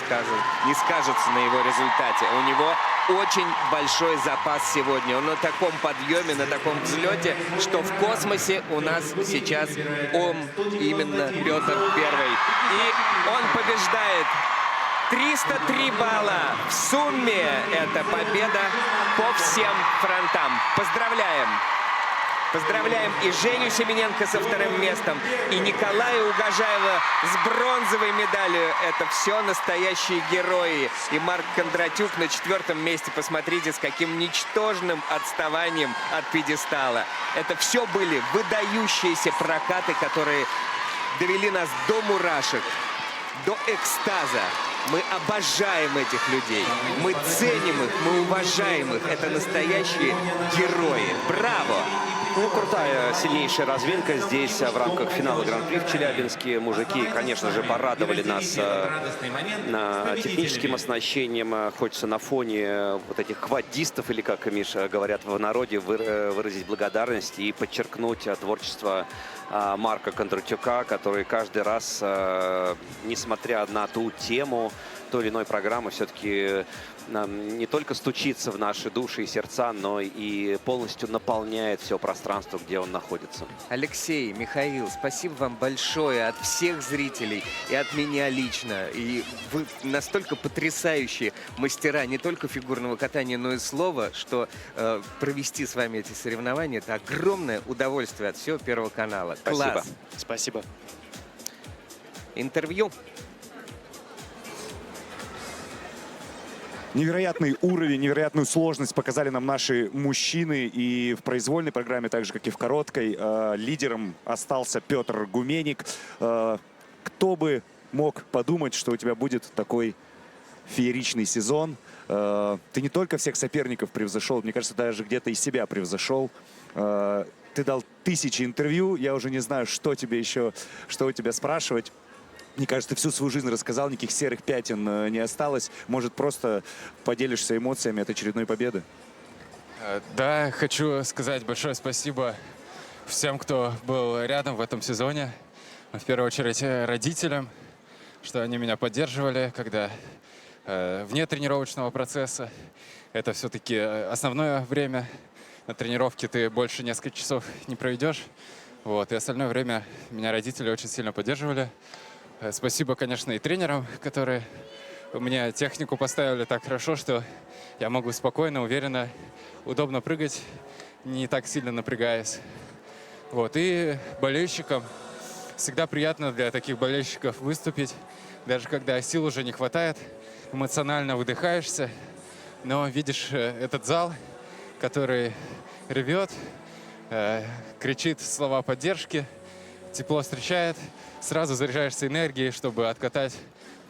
скажется на его результате. У него очень большой запас сегодня. Он на таком подъеме, на таком взлете, что в космосе у нас сейчас он, именно Петр Первый. И он побеждает. 303 балла. В сумме это победа по всем фронтам. Поздравляем! Поздравляем и Женю Семененко со вторым местом, и Николая Угожаева с бронзовой медалью. Это все настоящие герои. И Марк Кондратюк на 4-м месте. Посмотрите, с каким ничтожным отставанием от пьедестала. Это все были выдающиеся прокаты, которые довели нас до мурашек, до экстаза. Мы обожаем этих людей, мы ценим их, мы уважаем их. Это настоящие герои. Браво! Ну, крутая, сильнейшая развилка здесь в рамках финала Гран-при в Челябинске. Мужики, конечно же, порадовали нас техническим оснащением. Хочется на фоне вот этих кваддистов, или как, Миша, говорят в народе, выразить благодарность и подчеркнуть творчество Марка Кондратюка, который каждый раз, несмотря на ту тему той или иной программы, все-таки не только стучится в наши души и сердца, но и полностью наполняет все пространство, где он находится. Алексей, Михаил, спасибо вам большое от всех зрителей и от меня лично. И вы настолько потрясающие мастера не только фигурного катания, но и слова, что провести с вами эти соревнования — это огромное удовольствие от всего Первого канала. Спасибо. Класс. Спасибо. Интервью. Невероятный уровень, невероятную сложность показали нам наши мужчины и в произвольной программе, так же, как и в короткой. Лидером остался Петр Гуменник. Кто бы мог подумать, что у тебя будет такой фееричный сезон. Ты не только всех соперников превзошел, мне кажется, даже где-то и себя превзошел. Ты дал тысячи интервью, я уже не знаю, что тебе еще, что у тебя спрашивать. Мне кажется, ты всю свою жизнь рассказал, никаких серых пятен не осталось. Может, просто поделишься эмоциями от очередной победы? Да, хочу сказать большое спасибо всем, кто был рядом в этом сезоне. В первую очередь родителям, что они меня поддерживали, когда вне тренировочного процесса. Это все-таки основное время. На тренировке ты больше нескольких часов не проведешь. Вот. И остальное время меня родители очень сильно поддерживали. Спасибо, конечно, и тренерам, которые мне технику поставили так хорошо, что я могу спокойно, уверенно, удобно прыгать, не так сильно напрягаясь. Вот. И болельщикам. Всегда приятно для таких болельщиков выступить, даже когда сил уже не хватает, эмоционально выдыхаешься, но видишь этот зал, который ревет, кричит слова поддержки, тепло встречает, сразу заряжаешься энергией, чтобы откатать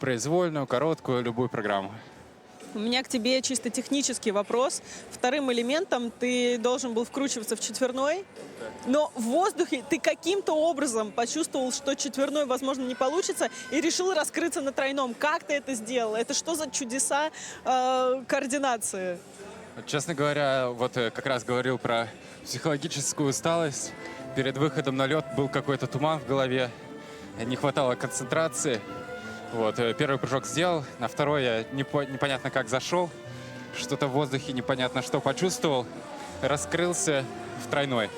произвольную, короткую, любую программу. У меня к тебе чисто технический вопрос. Вторым элементом ты должен был вкручиваться в четверной, но в воздухе ты каким-то образом почувствовал, что четверной, возможно, не получится, и решил раскрыться на тройном. Как ты это сделал? Это что за чудеса координации? Честно говоря, вот как раз говорил про психологическую усталость. Перед выходом на лед был какой-то туман в голове, не хватало концентрации. Вот, первый прыжок сделал, на второй я непонятно как зашел, что-то в воздухе непонятно что почувствовал, раскрылся в тройной.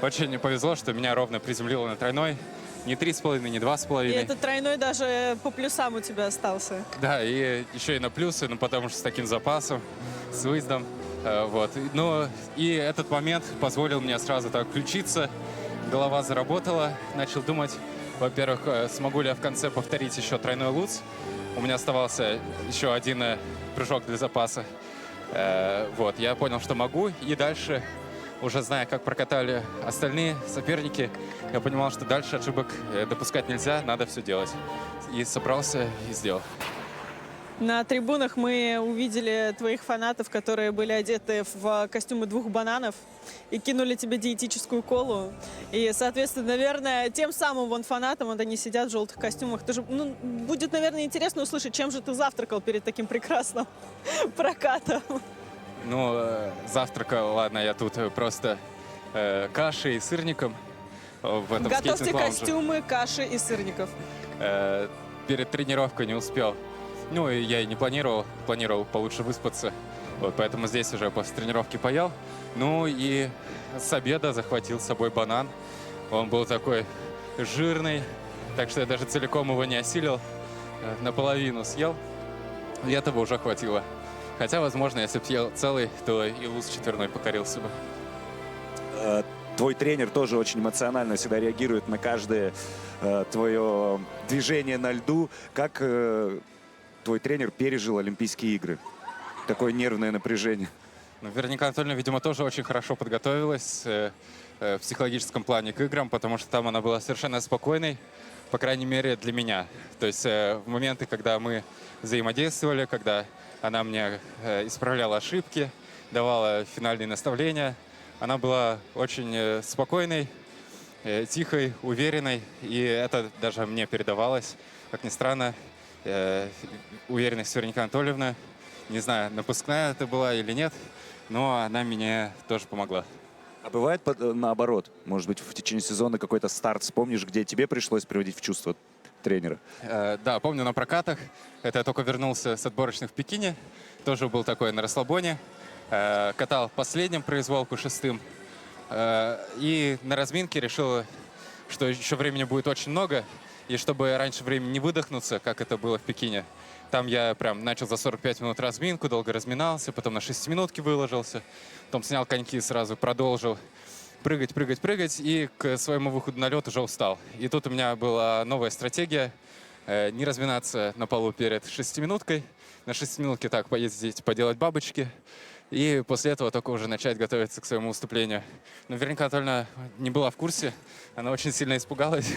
Очень повезло, что меня ровно приземлило на тройной, не 3,5, не 2,5. И этот тройной даже по плюсам у тебя остался. Да, и еще и на плюсы, но потому что с таким запасом, с выездом. Вот. Ну, и этот момент позволил мне сразу так включиться, голова заработала, начал думать. Во-первых, смогу ли я в конце повторить еще тройной луц. У меня оставался еще один прыжок для запаса. Вот, я понял, что могу. И дальше, уже зная, как прокатали остальные соперники, я понимал, что дальше ошибок допускать нельзя, надо все делать. И собрался и сделал. На трибунах мы увидели твоих фанатов, которые были одеты в костюмы 2 бананов и кинули тебе диетическую колу. И, соответственно, наверное, тем самым фанатам, вот они сидят в желтых костюмах. Ты же, будет, наверное, интересно услышать, чем же ты завтракал перед таким прекрасным прокатом. Ну, завтракал, ладно, я тут просто кашей и сырником в этом Готовьте скейтинг-лаунже. костюмы, каши и сырников. Перед тренировкой не успел. Ну, и я и не планировал получше выспаться. Вот, поэтому здесь уже после тренировки поел. Ну, и с обеда захватил с собой банан. Он был такой жирный, так что я даже целиком его не осилил. Наполовину съел, и этого уже хватило. Хотя, возможно, если бы съел целый, то и луз четверной покорился бы. Твой тренер тоже очень эмоционально всегда реагирует на каждое твое движение на льду. Как твой тренер пережил Олимпийские игры? Такое нервное напряжение. Ну, Вероника Анатольевна, видимо, тоже очень хорошо подготовилась в психологическом плане к играм, потому что там она была совершенно спокойной, по крайней мере, для меня. То есть в моменты, когда мы взаимодействовали, когда она мне исправляла ошибки, давала финальные наставления, она была очень спокойной, тихой, уверенной, и это даже мне передавалось. Как ни странно, уверенность Вероника Анатольевна, не знаю, напускная это была или нет, но она мне тоже помогла. А бывает наоборот? Может быть, в течение сезона какой-то старт вспомнишь, где тебе пришлось приводить в чувство тренера? Да, помню на прокатах. Это я только вернулся с отборочных в Пекине. Тоже был такой на расслабоне. Катал последним произволку, 6-м. И на разминке решил, что еще времени будет очень много. И чтобы раньше времени не выдохнуться, как это было в Пекине, там я прям начал за 45 минут разминку, долго разминался, потом на 6-минутки выложился, потом снял коньки, сразу продолжил прыгать, и к своему выходу на лед уже устал. И тут у меня была новая стратегия. не разминаться на полу перед шестиминуткой. На шестиминутке так поездить, поделать бабочки. И после этого только уже начать готовиться к своему выступлению. Наверняка Тольна не была в курсе. Она очень сильно испугалась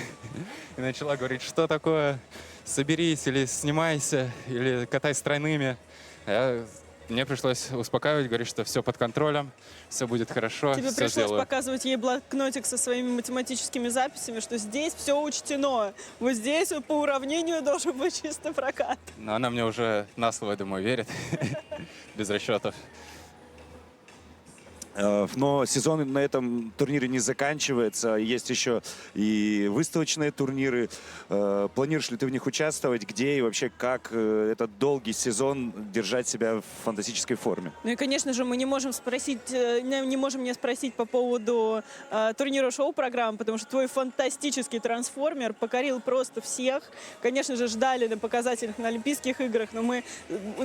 и начала говорить, что такое, соберись или снимайся, или катай стройными. Мне пришлось успокаивать, говорить, что все под контролем, все будет хорошо, Тебе все пришлось сделаю. показывать ей блокнотик со своими математическими записями, что здесь все учтено. Вот здесь вот по уравнению должен быть чистый прокат. Но она мне уже на слово, я думаю, верит, без расчетов. Но сезон на этом турнире не заканчивается. Есть еще и выставочные турниры. Планируешь ли ты в них участвовать? Где и вообще как этот долгий сезон держать себя в фантастической форме? Ну и, конечно же, мы не можем не спросить по поводу турнира шоу-программ, потому что твой фантастический трансформер покорил просто всех. Конечно же, ждали на показательных на Олимпийских играх, но мы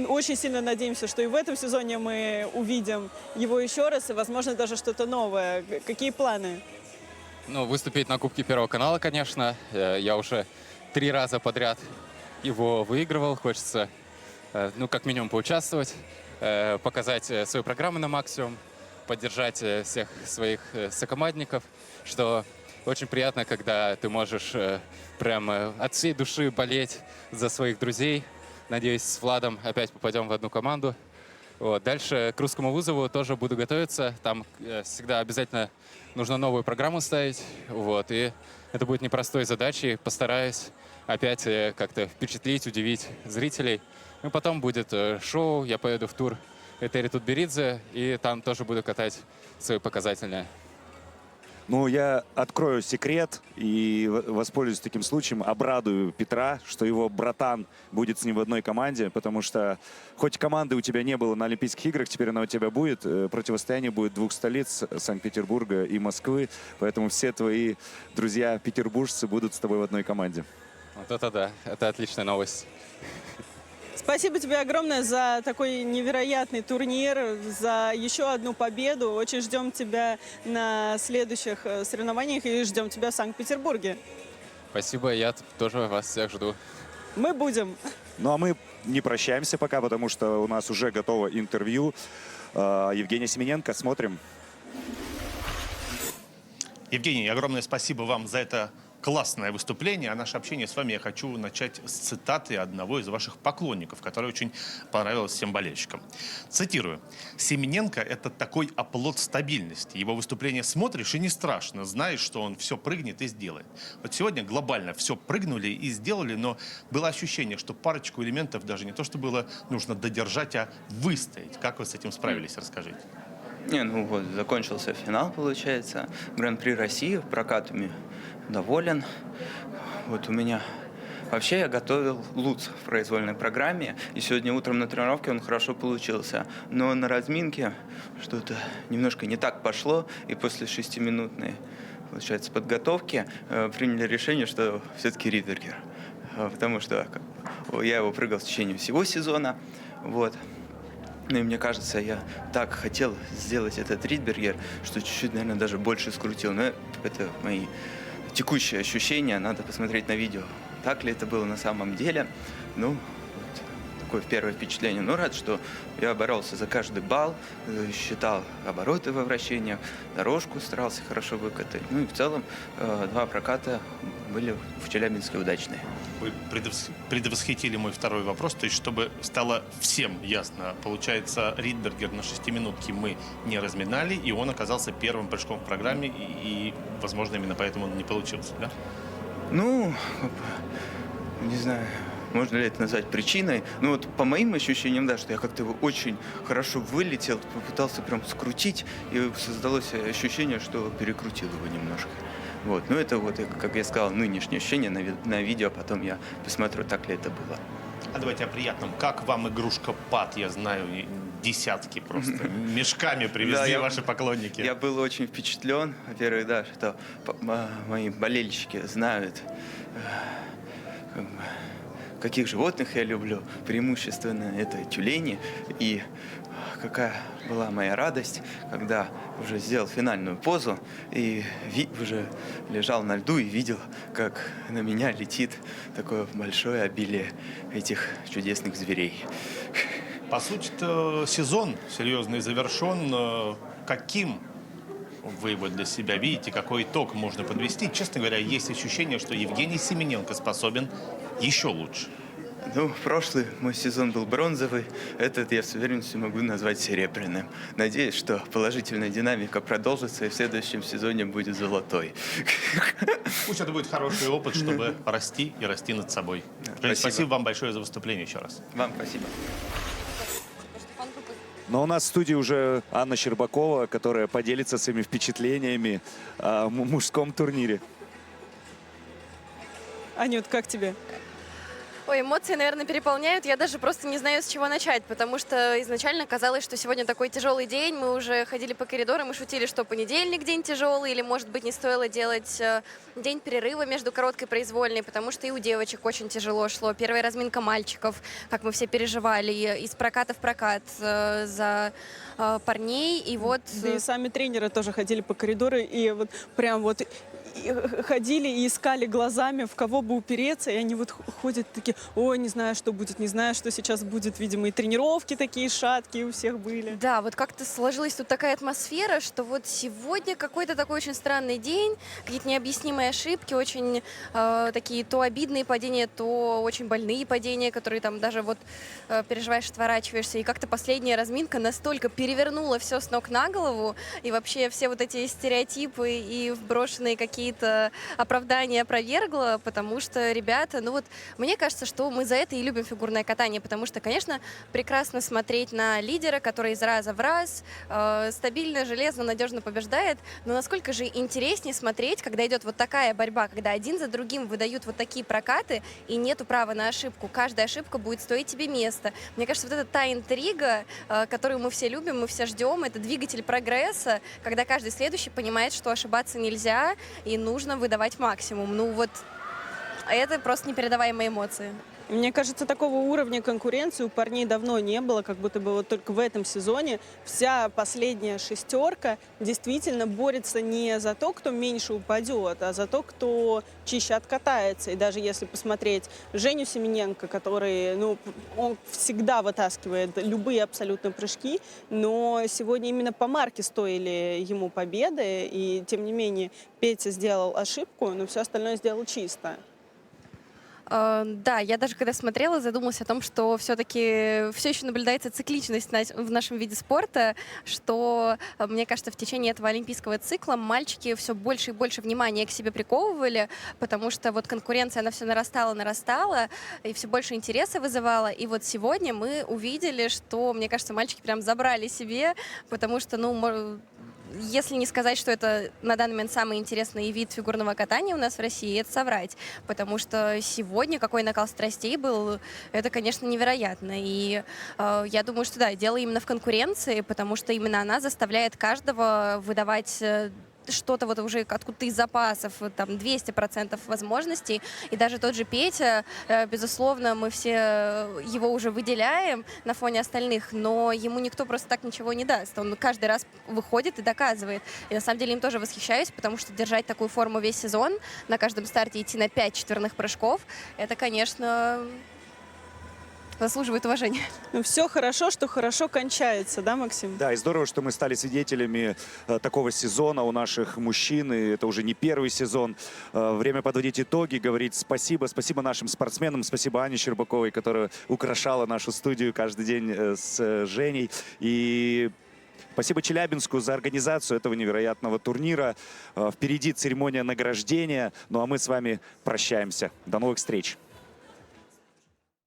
очень сильно надеемся, что и в этом сезоне мы увидим его еще раз, и, возможно, даже что-то новое. Какие планы? Ну, выступить на Кубке Первого канала, конечно. Я уже 3 раза подряд его выигрывал. Хочется, ну, как минимум, поучаствовать, показать свою программу на максимум, поддержать всех своих сокомандников, что очень приятно, когда ты можешь прям от всей души болеть за своих друзей. Надеюсь, с Владом опять попадем в одну команду. Вот. Дальше к русскому вызову тоже буду готовиться. Там всегда обязательно нужно новую программу ставить. Вот. И это будет непростой задачей. Постараюсь опять как-то впечатлить, удивить зрителей. Ну, потом будет шоу. Я поеду в тур Этери Тутберидзе. И там тоже буду катать свои показательные. Ну, я открою секрет и воспользуюсь таким случаем, обрадую Петра, что его братан будет с ним в одной команде, потому что хоть команды у тебя не было на Олимпийских играх, теперь она у тебя будет. Противостояние будет 2 столиц, Санкт-Петербурга и Москвы, поэтому все твои друзья-петербуржцы будут с тобой в одной команде. Вот это да, это отличная новость. Спасибо тебе огромное за такой невероятный турнир, за еще одну победу. Очень ждем тебя на следующих соревнованиях и ждем тебя в Санкт-Петербурге. Спасибо, я тоже вас всех жду. Мы будем. Ну, а мы не прощаемся пока, потому что у нас уже готово интервью. Евгения Семененко, смотрим. Евгений, огромное спасибо вам за это классное выступление. А наше общение с вами я хочу начать с цитаты одного из ваших поклонников, которая очень понравилась всем болельщикам. Цитирую. «Семененко – это такой оплот стабильности. Его выступление смотришь и не страшно, знаешь, что он все прыгнет и сделает». Вот сегодня глобально все прыгнули и сделали, но было ощущение, что парочку элементов даже не то, что было нужно додержать, а выстоять. Как вы с этим справились, расскажите. Не, ну вот, закончился финал, получается. Гран-при России, прокатами доволен. Вот у меня... Вообще я готовил луц в произвольной программе, и сегодня утром на тренировке он хорошо получился. Но на разминке что-то немножко не так пошло, и после 6-минутной, получается, подготовки приняли решение, что все-таки Ридбергер. Потому что я его прыгал в течение всего сезона. Вот. Ну и мне кажется, я так хотел сделать этот Ридбергер, что чуть-чуть, наверное, даже больше скрутил. Но это мои текущие ощущения, надо посмотреть на видео. Так ли это было на самом деле? Ну, вот такое первое впечатление. Но рад, что я боролся за каждый балл, считал обороты во вращениях, дорожку старался хорошо выкатать. Ну и в целом 2 проката были в Челябинске удачные. Вы предвосхитили мой второй вопрос, то есть чтобы стало всем ясно. Получается, Ридбергер на 6-минутке мы не разминали, и он оказался первым прыжком в программе, и возможно, именно поэтому он не получился, да? Ну, не знаю, можно ли это назвать причиной. Ну вот по моим ощущениям, да, что я как-то его очень хорошо вылетел, попытался прям скрутить, и создалось ощущение, что перекрутил его немножко. Вот. Ну это вот, как я сказал, нынешнее ощущение на видео, потом я посмотрю, так ли это было. А давайте о приятном. Как вам игрушка ПАД? Я знаю, десятки просто мешками привезли ваши поклонники. Я был очень впечатлен. Во-первых, да, что мои болельщики знают, каких животных я люблю. Преимущественно это тюлени. И какая была моя радость, когда уже сделал финальную позу и уже лежал на льду и видел, как на меня летит такое большое обилие этих чудесных зверей. По сути-то сезон серьезный завершен. Каким вы его для себя видите, какой итог можно подвести? Честно говоря, есть ощущение, что Евгений Семененко способен еще лучше. Ну, прошлый мой сезон был бронзовый, этот я с уверенностью могу назвать серебряным. Надеюсь, что положительная динамика продолжится и в следующем сезоне будет золотой. Пусть это будет хороший опыт, чтобы расти и расти над собой. Спасибо вам большое за выступление еще раз. Вам спасибо. Но у нас в студии уже Анна Щербакова, которая поделится своими впечатлениями о мужском турнире. Анют, как тебе? Ой, эмоции, наверное, переполняют. Я даже просто не знаю, с чего начать, потому что изначально казалось, что сегодня такой тяжелый день. Мы уже ходили по коридорам и шутили, что понедельник день тяжелый, или, может быть, не стоило делать день перерыва между короткой и произвольной, потому что и у девочек очень тяжело шло. Первая разминка мальчиков, как мы все переживали, из проката в прокат за парней. И вот... Да и сами тренеры тоже ходили по коридору и вот прям вот... ходили и искали глазами, в кого бы упереться, и они вот ходят такие: ой, не знаю, что будет, не знаю, что сейчас будет. Видимо, и тренировки такие шаткие у всех были. Да, вот как-то сложилась тут такая атмосфера, что вот сегодня какой-то такой очень странный день, какие-то необъяснимые ошибки, очень такие то обидные падения, то очень больные падения, которые там даже вот переживаешь, отворачиваешься. И как-то последняя разминка настолько перевернула все с ног на голову, и вообще все вот эти стереотипы и вброшенные какие-то оправдания опровергла, потому что ребята, ну вот мне кажется, что мы за это и любим фигурное катание, потому что, конечно, прекрасно смотреть на лидера, который из раза в раз стабильно, железно, надежно побеждает, но насколько же интереснее смотреть, когда идет вот такая борьба, когда один за другим выдают вот такие прокаты и нету права на ошибку. Каждая ошибка будет стоить тебе места. Мне кажется, вот это та интрига, которую мы все любим, мы все ждем, это двигатель прогресса, когда каждый следующий понимает, что ошибаться нельзя, и нужно выдавать максимум. Ну вот, это просто непередаваемые эмоции. Мне кажется, такого уровня конкуренции у парней давно не было, как будто бы вот только в этом сезоне вся последняя шестерка действительно борется не за то, кто меньше упадет, а за то, кто чище откатается. И даже если посмотреть Женю Семененко, который, ну, он всегда вытаскивает любые абсолютно прыжки, но сегодня именно по марке стоили ему победы, и тем не менее Петя сделал ошибку, но все остальное сделал чисто. Да, я даже когда смотрела, задумалась о том, что все-таки все еще наблюдается цикличность в нашем виде спорта, что, мне кажется, в течение этого олимпийского цикла мальчики все больше и больше внимания к себе приковывали, потому что вот конкуренция, она все нарастала, и все больше интереса вызывала. И вот сегодня мы увидели, что, мне кажется, мальчики прям забрали себе, потому что, ну, если не сказать, что это на данный момент самый интересный вид фигурного катания у нас в России, это соврать. Потому что сегодня какой накал страстей был, это, конечно, невероятно. И я думаю, что да, дело именно в конкуренции, потому что именно она заставляет каждого выдавать что-то вот уже откуда-то из запасов, там 200% возможностей. И даже тот же Петя, безусловно, мы все его уже выделяем на фоне остальных, но ему никто просто так ничего не даст. Он каждый раз выходит и доказывает. И на самом деле им тоже восхищаюсь, потому что держать такую форму весь сезон, на каждом старте идти на 5 четверных прыжков, это, конечно, заслуживает уважения. Ну, все хорошо, что хорошо кончается, да, Максим? Да, и здорово, что мы стали свидетелями такого сезона у наших мужчин, и это уже не первый сезон. Время подводить итоги, говорить спасибо. Спасибо нашим спортсменам, спасибо Ане Щербаковой, которая украшала нашу студию каждый день с Женей. И спасибо Челябинску за организацию этого невероятного турнира. Впереди церемония награждения. Ну а мы с вами прощаемся. До новых встреч.